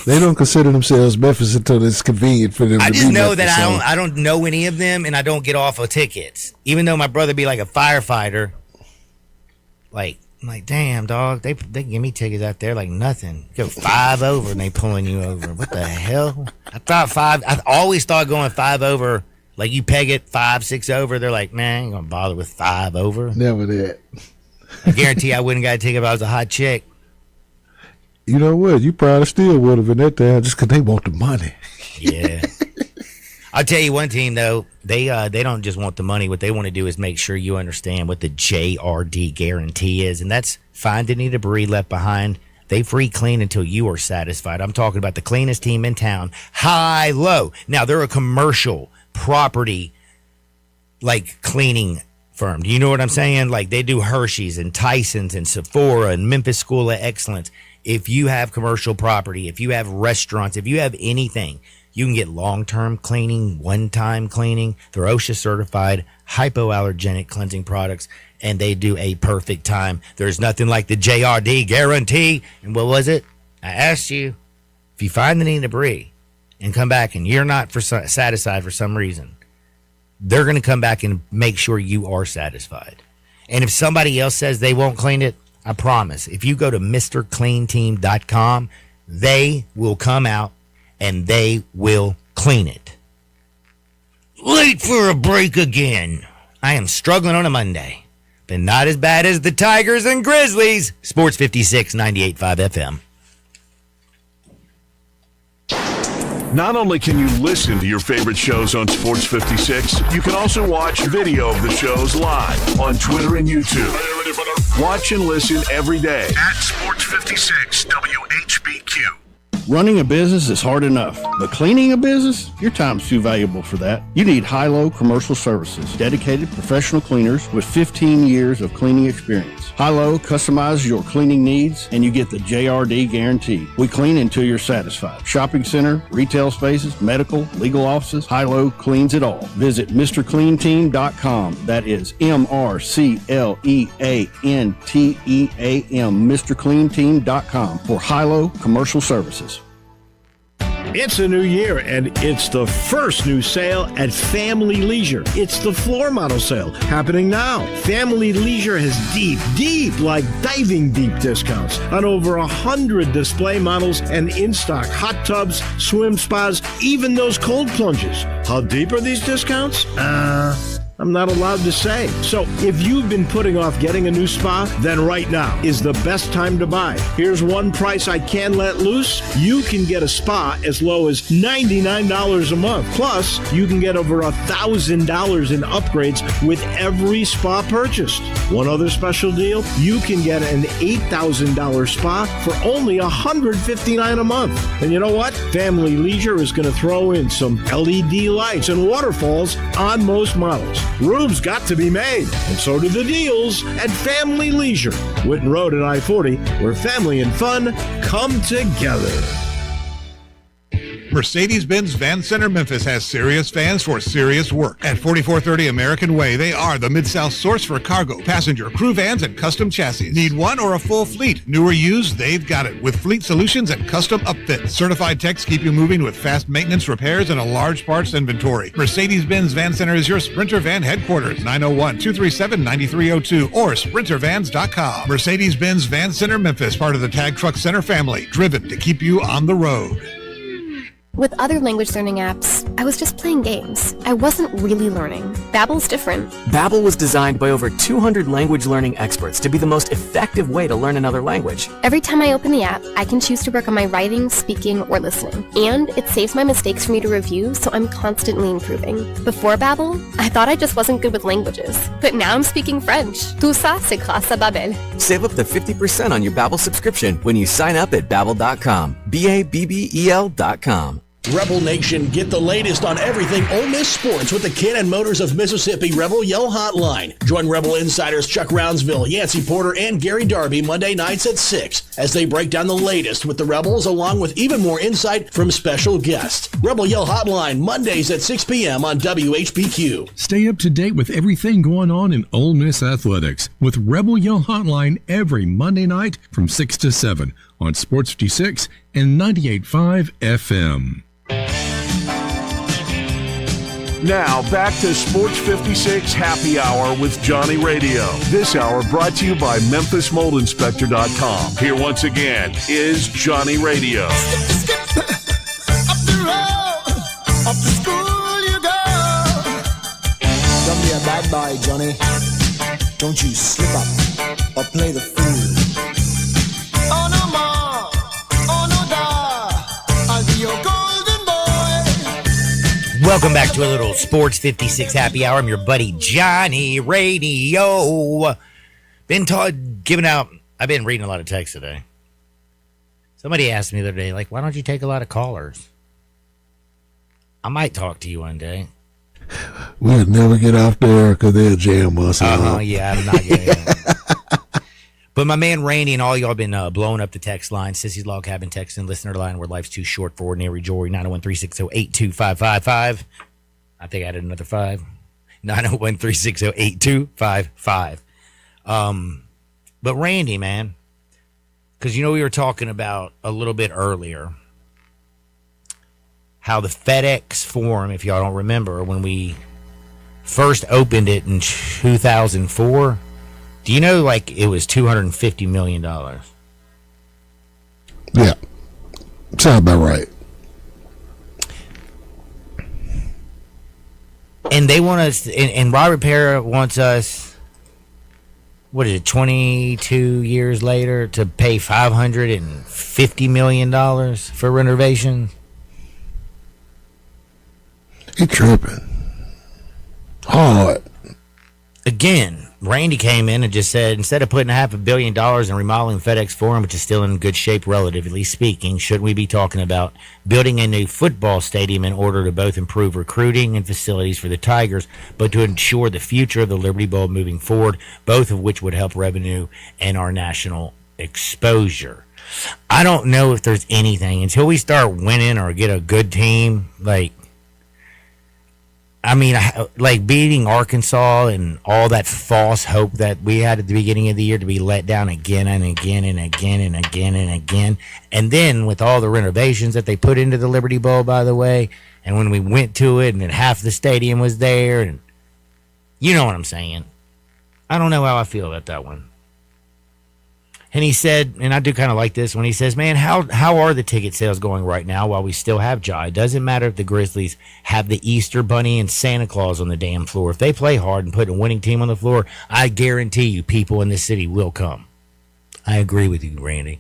They don't consider themselves Memphis until it's convenient for them. I to just be know Memphis, that I don't know any of them, and I don't get off of tickets. Even though my brother be like a firefighter, like I'm like, damn dog, they give me tickets out there like nothing. Go 5 over and they pulling you over. What the hell? I always thought going 5 over, like you peg it 5, 6 over. They're like, man, I ain't gonna bother with 5 over. Never that. I guarantee I wouldn't got a ticket if I was a hot chick. You know what? You probably still would have in that time just because they want the money. Yeah. I'll tell you one team, though. They don't just want the money. What they want to do is make sure you understand what the JRD guarantee is, and that's find any debris left behind. They free clean until you are satisfied. I'm talking about the cleanest team in town, high, low. Now, they're a commercial property, like, cleaning firm. Do you know what I'm saying? Like, they do Hershey's and Tyson's and Sephora and Memphis School of Excellence. If you have commercial property, if you have restaurants, if you have anything, you can get long-term cleaning, one-time cleaning. They're OSHA certified, hypoallergenic cleansing products, and they do a perfect time. There's nothing like the JRD guarantee. And what was it? I asked you, if you find any debris and come back and you're not satisfied for some reason, they're going to come back and make sure you are satisfied. And if somebody else says they won't clean it, I promise, if you go to MrCleanTeam.com, they will come out and they will clean it. Late for a break again. I am struggling on a Monday, but not as bad as the Tigers and Grizzlies. Sports 56, 98.5 FM. Not only can you listen to your favorite shows on Sports 56, you can also watch video of the shows live on Twitter and YouTube. Watch and listen every day at Sports 56 WHBQ. Running a business is hard enough, but cleaning a business, your time's too valuable for that. You need Hilo Commercial Services, dedicated professional cleaners with 15 years of cleaning experience. Hilo customizes your cleaning needs, and you get the JRD guarantee. We clean until you're satisfied. Shopping center, retail spaces, medical, legal offices, Hilo cleans it all. Visit MrCleanTeam.com. That is MrCleanTeam, MrCleanTeam.com for Hilo Commercial Services. It's a new year, and it's the first new sale at Family Leisure. It's the floor model sale happening now. Family Leisure has deep, like diving deep discounts on over 100 display models and in-stock hot tubs, swim spas, even those cold plunges. How deep are these discounts? I'm not allowed to say. So if you've been putting off getting a new spa, then right now is the best time to buy. Here's one price I can let loose. You can get a spa as low as $99 a month. Plus, you can get over $1,000 in upgrades with every spa purchased. One other special deal, you can get an $8,000 spa for only $159 a month. And you know what? Family Leisure is going to throw in some LED lights and waterfalls on most models. Room's got to be made, and so do the deals at Family Leisure, Whitten Road at I-40, where family and fun come together. Mercedes-Benz Van Center Memphis has serious vans for serious work. At 4430 American Way, they are the Mid-South source for cargo, passenger, crew vans, and custom chassis. Need one or a full fleet? New or used, they've got it. With fleet solutions and custom upfits. Certified techs keep you moving with fast maintenance, repairs, and a large parts inventory. Mercedes-Benz Van Center is your Sprinter Van headquarters. 901-237-9302 or sprintervans.com. Mercedes-Benz Van Center Memphis, part of the Tag Truck Center family. Driven to keep you on the road. With other language learning apps, I was just playing games. I wasn't really learning. Babbel's different. Babbel was designed by over 200 language learning experts to be the most effective way to learn another language. Every time I open the app, I can choose to work on my writing, speaking, or listening. And it saves my mistakes for me to review, so I'm constantly improving. Before Babbel, I thought I just wasn't good with languages. But now I'm speaking French. Tout ça, c'est grâce à Babbel. Save up to 50% on your Babbel subscription when you sign up at Babbel.com. Babbel.com. Rebel Nation, get the latest on everything Ole Miss sports with the Cannon Motors of Mississippi Rebel Yell Hotline. Join Rebel insiders Chuck Rounsville, Yancey Porter, and Gary Darby Monday nights at 6 as they break down the latest with the Rebels, along with even more insight from special guests. Rebel Yell Hotline, Mondays at 6 p.m. on WHBQ. Stay up to date with everything going on in Ole Miss athletics with Rebel Yell Hotline every Monday night from 6 to 7 on Sports 56 and 98.5 FM. Now, back to Sports 56 Happy Hour with Johnny Radio. This hour brought to you by MemphisMoldInspector.com. Here once again is Johnny Radio. Up the road, up to school you go. Don't be a bad boy, Johnny. Don't you slip up or play the fool. Oh no more, oh no da, I'll be your golden boy. Welcome back to a little Sports 56 Happy Hour. I'm your buddy Johnny Radio. I've been reading a lot of texts today. Somebody asked me the other day, like, why don't you take a lot of callers? I might talk to you one day. We'll never get off there because they'll jam us. Yeah, I'm not getting But my man Randy and all y'all been blowing up the text line. Sissy's Log Cabin text and listener line where life's too short for ordinary jewelry. 901-360-82555. I think I added another 5. 901-360-8255. But Randy, man, because we were talking about a little bit earlier how the FedEx Forum, if y'all don't remember, when we first opened it in 2004, Do you know, like, it was $250 million? Yeah. Sounds about right. And they want us, and Robert Parra wants us, what is it, 22 years later, to pay $550 million for renovation? He tripping. Hard. Again, Randy came in and just said, instead of putting $500 million in remodeling FedEx Forum, which is still in good shape, relatively speaking, shouldn't we be talking about building a new football stadium in order to both improve recruiting and facilities for the Tigers, but to ensure the future of the Liberty Bowl moving forward, both of which would help revenue and our national exposure? I don't know if there's anything until we start winning or get a good team, like beating Arkansas and all that false hope that we had at the beginning of the year to be let down again and again and again and again and again. And then with all the renovations that they put into the Liberty Bowl, by the way, and when we went to it and then half the stadium was there, and you know what I'm saying. I don't know how I feel about that one. And he said, and I do kind of like this when he says, man, how are the ticket sales going right now while we still have Ja? It doesn't matter if the Grizzlies have the Easter Bunny and Santa Claus on the damn floor. If they play hard and put a winning team on the floor, I guarantee you people in this city will come. I agree with you, Randy.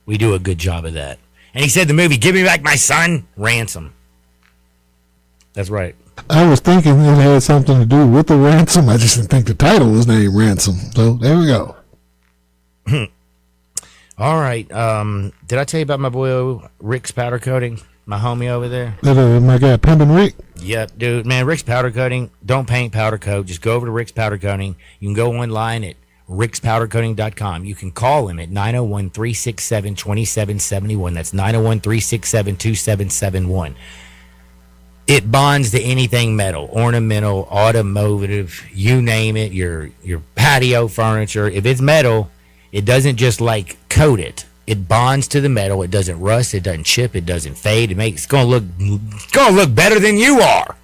We do a good job of that. And he said the movie, Give Me Back My Son, Ransom. That's right. I was thinking it had something to do with the ransom. I just didn't think the title was named Ransom. So there we go. All right. Did I tell you about my boy Rick's Powder Coating? My homie over there. My guy Pimpin' Rick. Yep, dude. Man, Rick's Powder Coating. Don't paint, powder coat. Just go over to Rick's Powder Coating. You can go online at rickspowdercoating.com. You can call him at 901-367-2771. That's 901-367-2771. It bonds to anything metal, ornamental, automotive, you name it, your patio furniture. If it's metal, it doesn't just like coat it. It bonds to the metal. It doesn't rust. It doesn't chip. It doesn't fade. It's gonna look better than you are,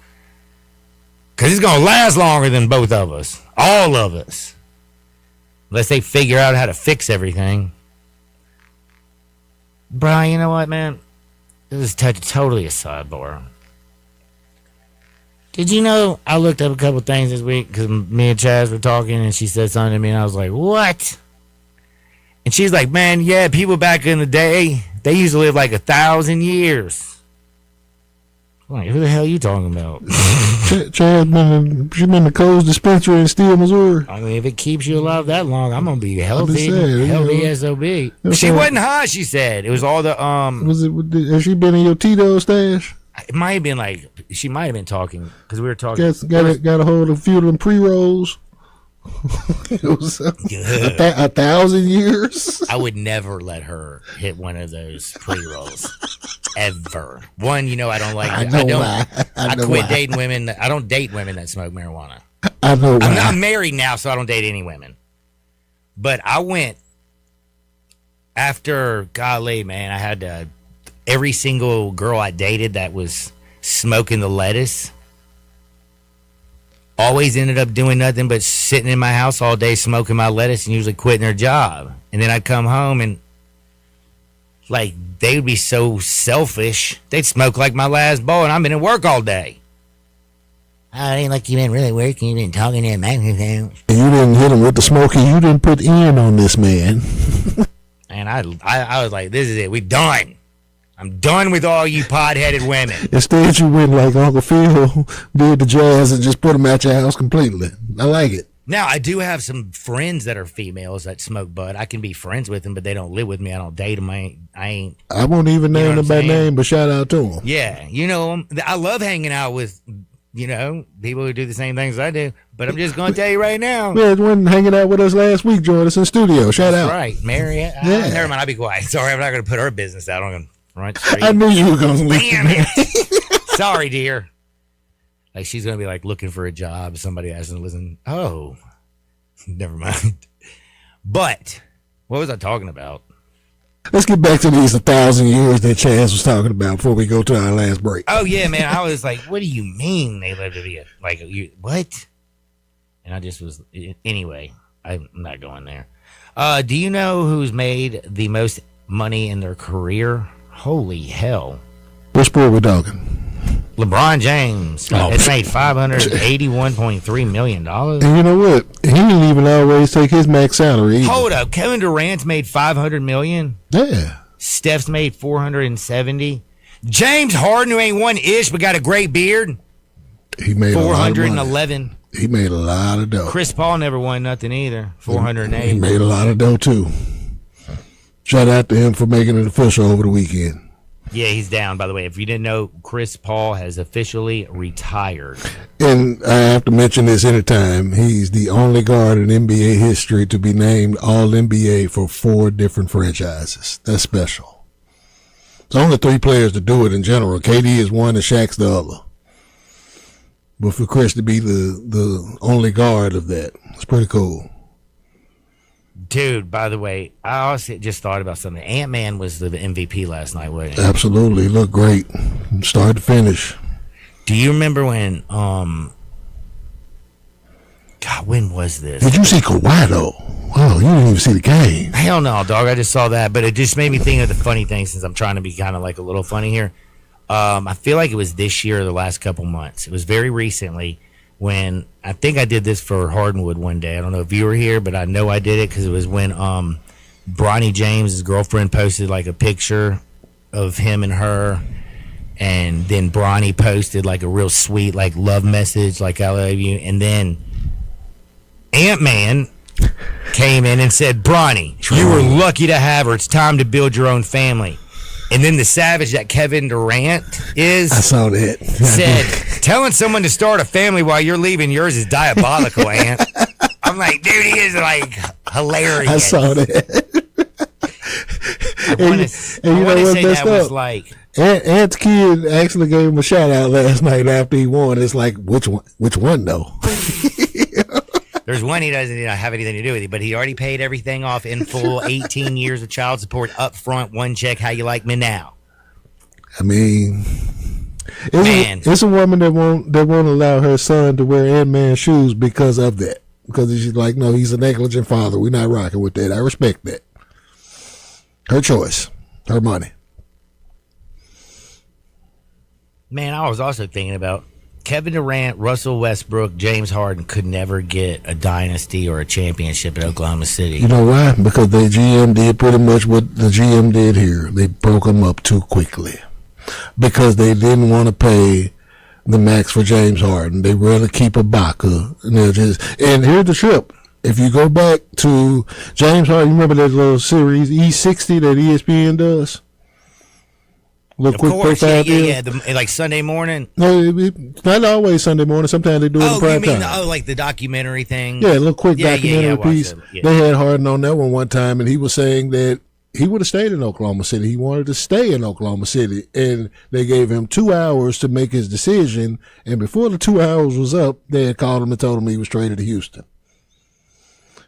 because it's gonna last longer than both of us, all of us, unless they figure out how to fix everything. Brian, you know what, man? This is totally a sidebar. Did you know I looked up a couple things this week because me and Chaz were talking, and she said something to me, and I was like, what? And she's like, man, yeah, people back in the day, they used to live like 1,000 years. I'm like, who the hell are you talking about? Chad, she's been to Cole's Dispensary in Steele, Missouri. I mean, if it keeps you alive that long, I'm going to be healthy. Healthy SOB. She wasn't high, she said. It was all the, Has she been in your Tito stash? It might have been like, she might have been talking, because we were talking. Got a hold of a few of them pre-rolls. It was 1,000 years. I would never let her hit one of those pre-rolls ever. One, I don't like. I quit dating women. I don't date women that smoke marijuana. I know. I'm married now, so I don't date any women. But I went after, golly, man, I had every single girl I dated that was smoking the lettuce always ended up doing nothing but sitting in my house all day smoking my lettuce and usually quitting their job. And then I'd come home and, like, they would be so selfish. They'd smoke like my last bowl, and I've been at work all day. I ain't like you been really working. You been talking to him. And you didn't hit him with the smoking. You didn't put in on this man. And I was like, this is it. We done. I'm done with all you pot-headed women. Instead, you went like Uncle Phil did the Jazz and just put them at your house completely. I like it. Now, I do have some friends that are females that smoke bud. I can be friends with them, but they don't live with me. I don't date them. I won't even name them by name, but shout out to them. Yeah, I love hanging out with, people who do the same things I do. But I'm just going to tell you right now. Yeah, one hanging out with us last week, joined us in studio. Shout out. Right, Mary. Yeah. Never mind, I'll be quiet. Sorry, I'm not going to put her business out on right street. I knew you were going to leave. Damn it. Sorry, dear. Like, she's going to be, like, looking for a job. Somebody has to listen. Oh, never mind. But, what was I talking about? Let's get back to these 1,000 years that Chaz was talking about before we go to our last break. Oh, yeah, man. I was like, what do you mean they live to be what? And I just was, anyway. I'm not going there. Do you know who's made the most money in their career? Holy hell. What sport we talking? LeBron James has made $581.3 million. And you know what? He didn't even always take his max salary either. Hold up. Kevin Durant's made $500 million. Yeah. Steph's made $470. James Harden, who ain't one ish but got a great beard, he made $411. He made a lot of dough. Chris Paul never won nothing either. $408. He made a lot of dough too. Shout out to him for making it official over the weekend. Yeah, he's down, by the way. If you didn't know, Chris Paul has officially retired. And I have to mention this anytime. He's the only guard in NBA history to be named All-NBA for 4 different franchises. That's special. There's only 3 players to do it in general. KD is one and Shaq's the other. But for Chris to be the only guard of that, it's pretty cool. Dude, by the way, I also just thought about something. Ant-Man was the MVP last night, wasn't he? Absolutely. He looked great. Start to finish. Do you remember when, when was this? Did you see Kawhi, though? Wow, you didn't even see the game. Hell no, dog. I just saw that, but it just made me think of the funny thing since I'm trying to be kind of like a little funny here. I feel like it was this year or the last couple months. It was very recently when I think I did this for Hardwood one day. I don't know if you were here, but I know I did it because it was when Bronny James, his girlfriend, posted like a picture of him and her, and then Bronny posted like a real sweet like love message, like I love you, and then Ant-Man came in and said, Bronny, you were lucky to have her. It's time to build your own family. And then the savage that Kevin Durant is, I saw that, said, telling someone to start a family while you're leaving yours is diabolical, Ant. I'm like, dude, he is like hilarious. I saw that. I want to say that was like. Ant's kid actually gave him a shout out last night after he won. It's like, which one though? There's one he doesn't have anything to do with it, but he already paid everything off in full, 18 years of child support up front, one check, how you like me now. I mean, it's a woman that won't allow her son to wear Ant-Man shoes because of that. Because she's like, no, he's a negligent father. We're not rocking with that. I respect that. Her choice. Her money. Man, I was also thinking about Kevin Durant, Russell Westbrook, James Harden could never get a dynasty or a championship at Oklahoma City. You know why? Because the GM did pretty much what the GM did here. They broke them up too quickly. Because they didn't want to pay the max for James Harden. They rather keep Ibaka. And here's the trip. If you go back to James Harden, you remember that little series E60 that ESPN does? Of course, yeah. Like Sunday morning. No, it's not always Sunday morning. Sometimes they do it in prime time. Like the documentary thing? Yeah, a little quick documentary piece. They had Harden on that one time, and he was saying that he would have stayed in Oklahoma City. He wanted to stay in Oklahoma City, and they gave him 2 hours to make his decision. And before the 2 hours was up, they had called him and told him he was traded to Houston.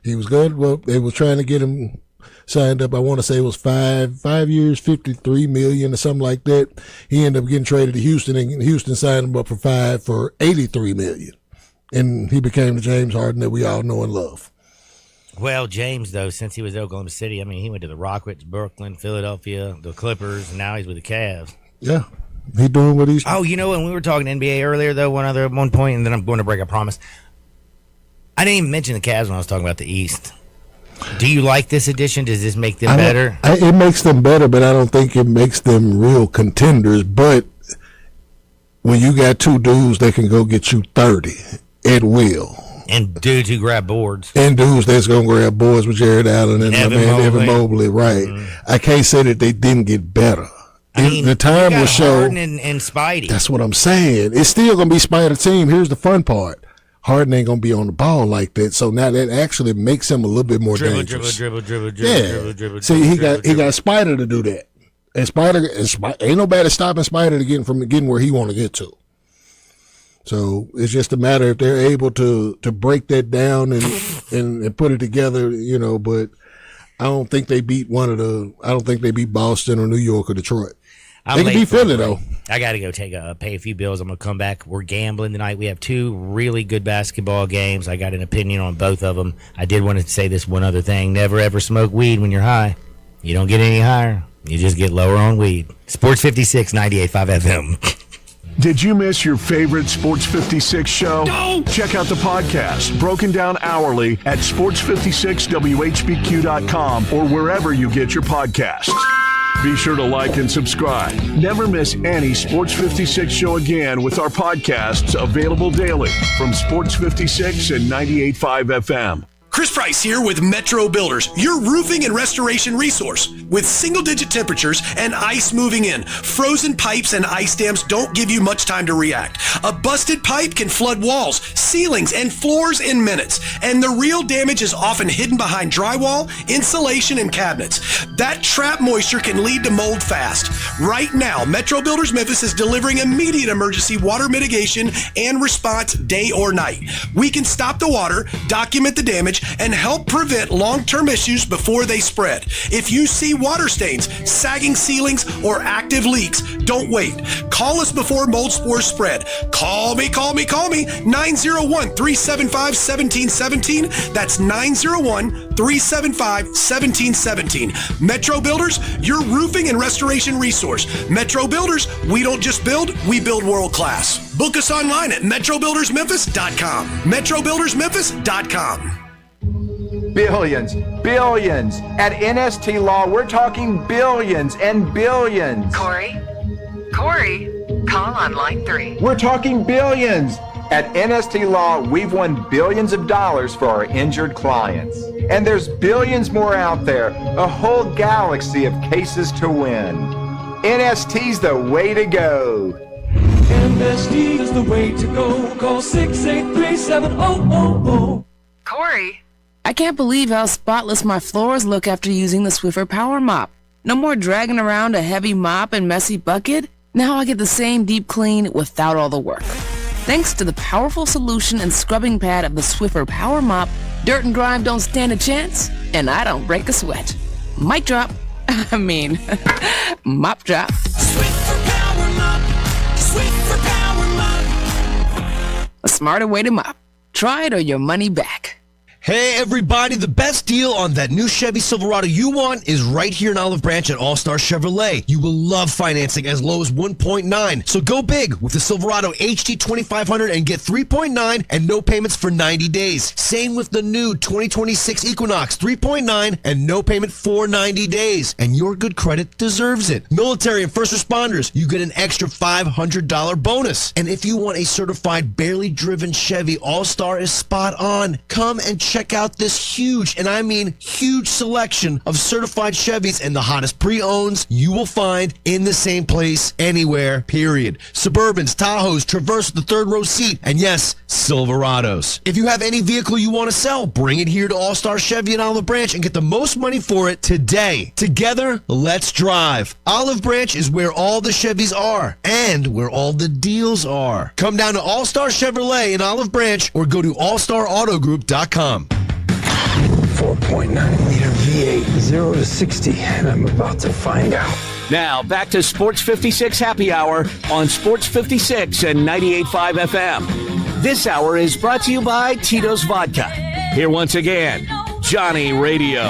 He was good. Well, they was trying to get him signed up. I want to say it was 5 years, $53 million or something like that. He ended up getting traded to Houston, and Houston signed him up for $83 million. And he became the James Harden that we all know and love. Well, James, though, since he was at Oklahoma City, I mean, he went to the Rockets, Brooklyn, Philadelphia, the Clippers, and now he's with the Cavs. Yeah. He doing what he's... Oh, you know, when we were talking NBA earlier, though, one point, and then I'm going to break, I promise. I didn't even mention the Cavs when I was talking about the East. Do you like this addition? Does this make them better? It makes them better, but I don't think it makes them real contenders. But when you got 2 dudes that can go get you 30 at will. And dudes who grab boards. And dudes that's going to grab boards with Jared Allen and Evan Mobley. Right. Mm-hmm. I can't say that they didn't get better. I mean, the time will show. Harden and Spidey. That's what I'm saying. It's still going to be Spider team. Here's the fun part. Harden ain't going to be on the ball like that. So now that actually makes him a little bit more dangerous. Dribble. See, he got Spider to do that. And Spider ain't nobody stopping Spider to getting where he want to get to. So it's just a matter if they're able to break that down and put it together, you know, but I don't think they beat I don't think they beat Boston or New York or Detroit. They can beat Philly though. I got to go pay a few bills. I'm going to come back. We're gambling tonight. We have 2 really good basketball games. I got an opinion on both of them. I did want to say this one other thing. Never, ever smoke weed when you're high. You don't get any higher. You just get lower on weed. Sports 56, 98.5 FM. Did you miss your favorite Sports 56 show? No! Check out the podcast, broken down hourly at sports56whbq.com or wherever you get your podcasts. Be sure to like and subscribe. Never miss any Sports 56 show again with our podcasts available daily from Sports 56 and 98.5 FM. Chris Price here with Metro Builders, your roofing and restoration resource. With single-digit temperatures and ice moving in, frozen pipes and ice dams don't give you much time to react. A busted pipe can flood walls, ceilings, and floors in minutes. And the real damage is often hidden behind drywall, insulation, and cabinets. That trapped moisture can lead to mold fast. Right now, Metro Builders Memphis is delivering immediate emergency water mitigation and response day or night. We can stop the water, document the damage, and help prevent long-term issues before they spread. If you see water stains, sagging ceilings, or active leaks, don't wait. Call us before mold spores spread. Call me, 901-375-1717. That's 901-375-1717. Metro Builders, your roofing and restoration resource. Metro Builders, we don't just build, we build world class. Book us online at metrobuildersmemphis.com. metrobuildersmemphis.com. Billions. At NST Law, we're talking billions and billions. Corey, call on line 3. We're talking billions. At NST Law, we've won billions of dollars for our injured clients. And there's billions more out there, a whole galaxy of cases to win. NST's the way to go. MSD is the way to go. Call 683-7000. Corey. I can't believe how spotless my floors look after using the Swiffer Power Mop. No more dragging around a heavy mop and messy bucket. Now I get the same deep clean without all the work. Thanks to the powerful solution and scrubbing pad of the Swiffer Power Mop, dirt and grime don't stand a chance, and I don't break a sweat. Mic drop. Mop drop. Swiffer Power Mop. Swiffer Power Mop. A smarter way to mop. Try it or your money back. Hey everybody, the best deal on that new Chevy Silverado you want is right here in Olive Branch at All Star Chevrolet. You will love financing as low as 1.9. So go big with the Silverado HD 2500 and get 3.9 and no payments for 90 days. Same with the new 2026 Equinox, 3.9 and no payment for 90 days. And your good credit deserves it. Military and first responders, you get an extra $500 bonus. And if you want a certified barely driven Chevy, All Star is spot on. Come and check out this huge, and I mean huge, selection of certified Chevys and the hottest pre-owns you will find in the same place anywhere, period. Suburbans, Tahoes, Traverse with the third row seat, and yes, Silverados. If you have any vehicle you want to sell, bring it here to All-Star Chevy in Olive Branch and get the most money for it today. Together, let's drive. Olive Branch is where all the Chevys are and where all the deals are. Come down to All-Star Chevrolet in Olive Branch or go to allstarautogroup.com. 4.9 liter V8, 0 to 60, and I'm about to find out. Now, back to Sports 56 Happy Hour on Sports 56 and 98.5 FM. This hour is brought to you by Tito's Vodka. Here once again, Johnny Radio.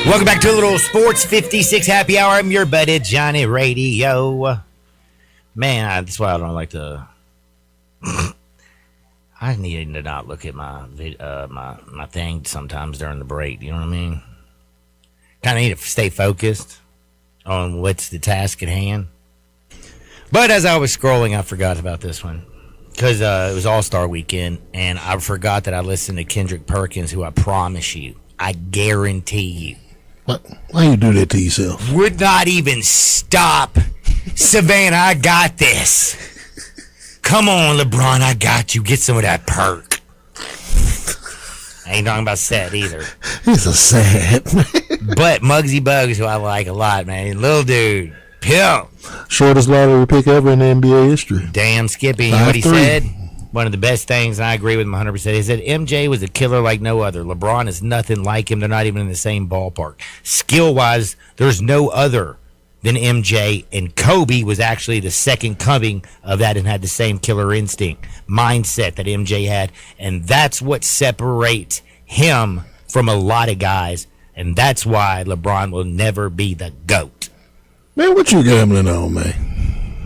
Welcome back to a little Sports 56 Happy Hour. I'm your buddy, Johnny Radio. Man, that's why I don't like to... I need to not look at my thing sometimes during the break. You know what I mean? Kind of need to stay focused on what's the task at hand. But as I was scrolling, I forgot about this one. Because it was All-Star Weekend, and I forgot that I listened to Kendrick Perkins, who I promise you, I guarantee you, why you do that to yourself? Would not even stop. Savannah, I got this. Come on, LeBron, I got you. Get some of that perk. I ain't talking about sad either. He's a sad man. But Muggsy Bogues, who I like a lot, man. Little dude. Pimp. Shortest lottery pick ever in the NBA history. Damn, Skippy. You know what he said? one of the best things, and I agree with him 100%, is that MJ was a killer like no other. LeBron is nothing like him. They're not even in the same ballpark. Skill-wise, there's no other than MJ, and Kobe was actually the second coming of that and had the same killer instinct, mindset that MJ had, and that's what separates him from a lot of guys, and that's why LeBron will never be the GOAT. Man, what you gambling on, man?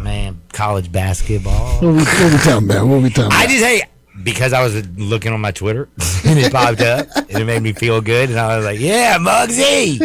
Man, college basketball. What we talking about? I just, hey, because I was looking on my Twitter, and it popped up, and it made me feel good, and I was like, yeah, Muggsy.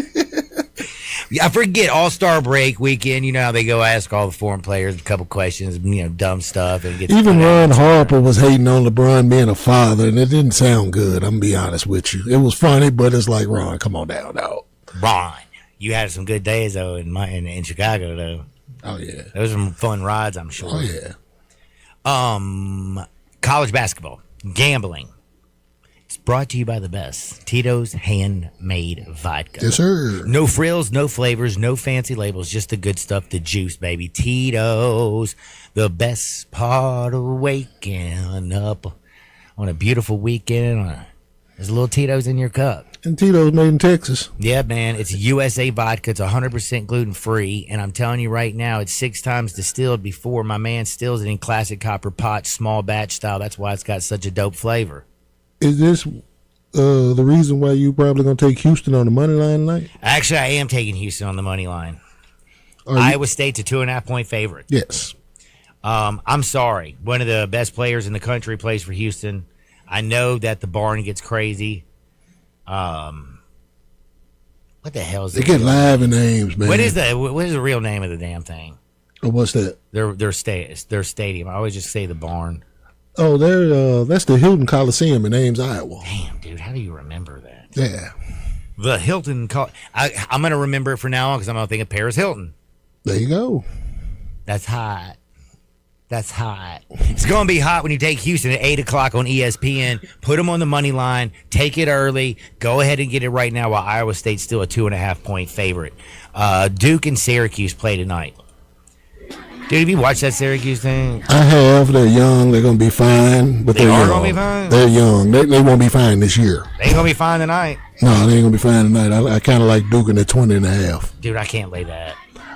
I forget All-Star break weekend. You know how they go ask all the foreign players a couple questions, dumb stuff. And even Ron Harper was hating on LeBron being a father, and it didn't sound good. I'm going to be honest with you. It was funny, but it's like, Ron, come on down, dog. Ron, you had some good days, though, in Chicago, though. Oh, yeah. Those were some fun rides, I'm sure. Oh, yeah. College basketball, gambling. It's brought to you by the best. Tito's Handmade Vodka. Yes, sir. No frills, no flavors, no fancy labels, just the good stuff, the juice, baby. Tito's, the part of waking up on a beautiful weekend. There's a little Tito's in your cup. And Tito's made in Texas. Yeah, man. It's USA vodka. It's 100% gluten-free. And I'm telling you right now, it's 6 times distilled before. My man stills it in classic copper pot, small batch style. That's why it's got such a dope flavor. Is this the reason why you probably going to take Houston on the money line tonight? Actually, I am taking Houston on the money line. Iowa State's a 2.5-point favorite. Yes. I'm sorry. One of the best players in the country plays for Houston. I know that the barn gets crazy. What the hell is they get live in names, man. What is the real name of the damn thing? Oh, what's that? Their stadium. I always just say the barn. Oh, that's the Hilton Coliseum in Ames, Iowa. Damn, dude, how do you remember that? Yeah. The Hilton. I'm going to remember it from now on because I'm going to think of Paris Hilton. There you go. That's hot. That's hot. It's going to be hot when you take Houston at 8 o'clock on ESPN. Put them on the money line. Take it early. Go ahead and get it right now while Iowa State's still a 2.5-point favorite. Duke and Syracuse play tonight. Dude, have you watched that Syracuse thing? I have. They're young. They're going to be fine. But they are going to be fine? They're young. They won't be fine this year. They ain't going to be fine tonight. No, they ain't going to be fine tonight. I kind of like Duke in the 20.5. Dude, I can't lay that.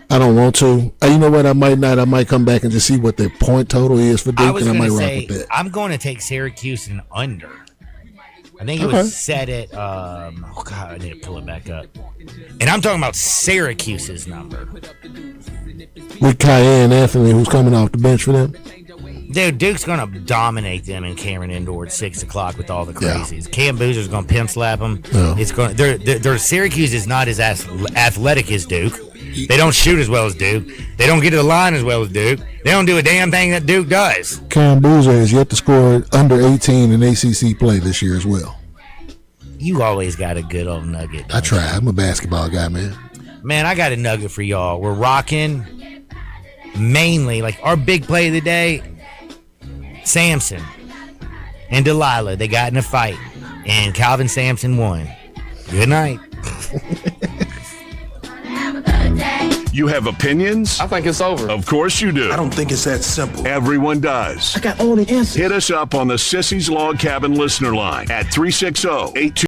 I don't want to. You know what? I might not. I might come back and just see what their point total is for Duke, and I might rock with that. I'm going to take Syracuse and under. I think it was set at, I need to pull it back up. And I'm talking about Syracuse's number. With Cayenne Anthony, who's coming off the bench for them. Dude, Duke's going to dominate them in Cameron Indoor at 6 o'clock with all the crazies. Yeah. Cam Boozer's going to pimp slap them. No. It's going. Their Syracuse is not as athletic as Duke. They don't shoot as well as Duke. They don't get to the line as well as Duke. They don't do a damn thing that Duke does. Cam Boozer has yet to score under 18 in ACC play this year as well. You always got a good old nugget. I try. I'm a basketball guy, man. Man, I got a nugget for y'all. We're rocking mainly, like our big play of the day, Samson and Delilah. They got in a fight, and Calvin Sampson won. Good night. You have opinions? I think it's over. Of course you do. I don't think it's that simple. Everyone does. I got all the answers. Hit us up on the Sissy's Log Cabin listener line at 360-82.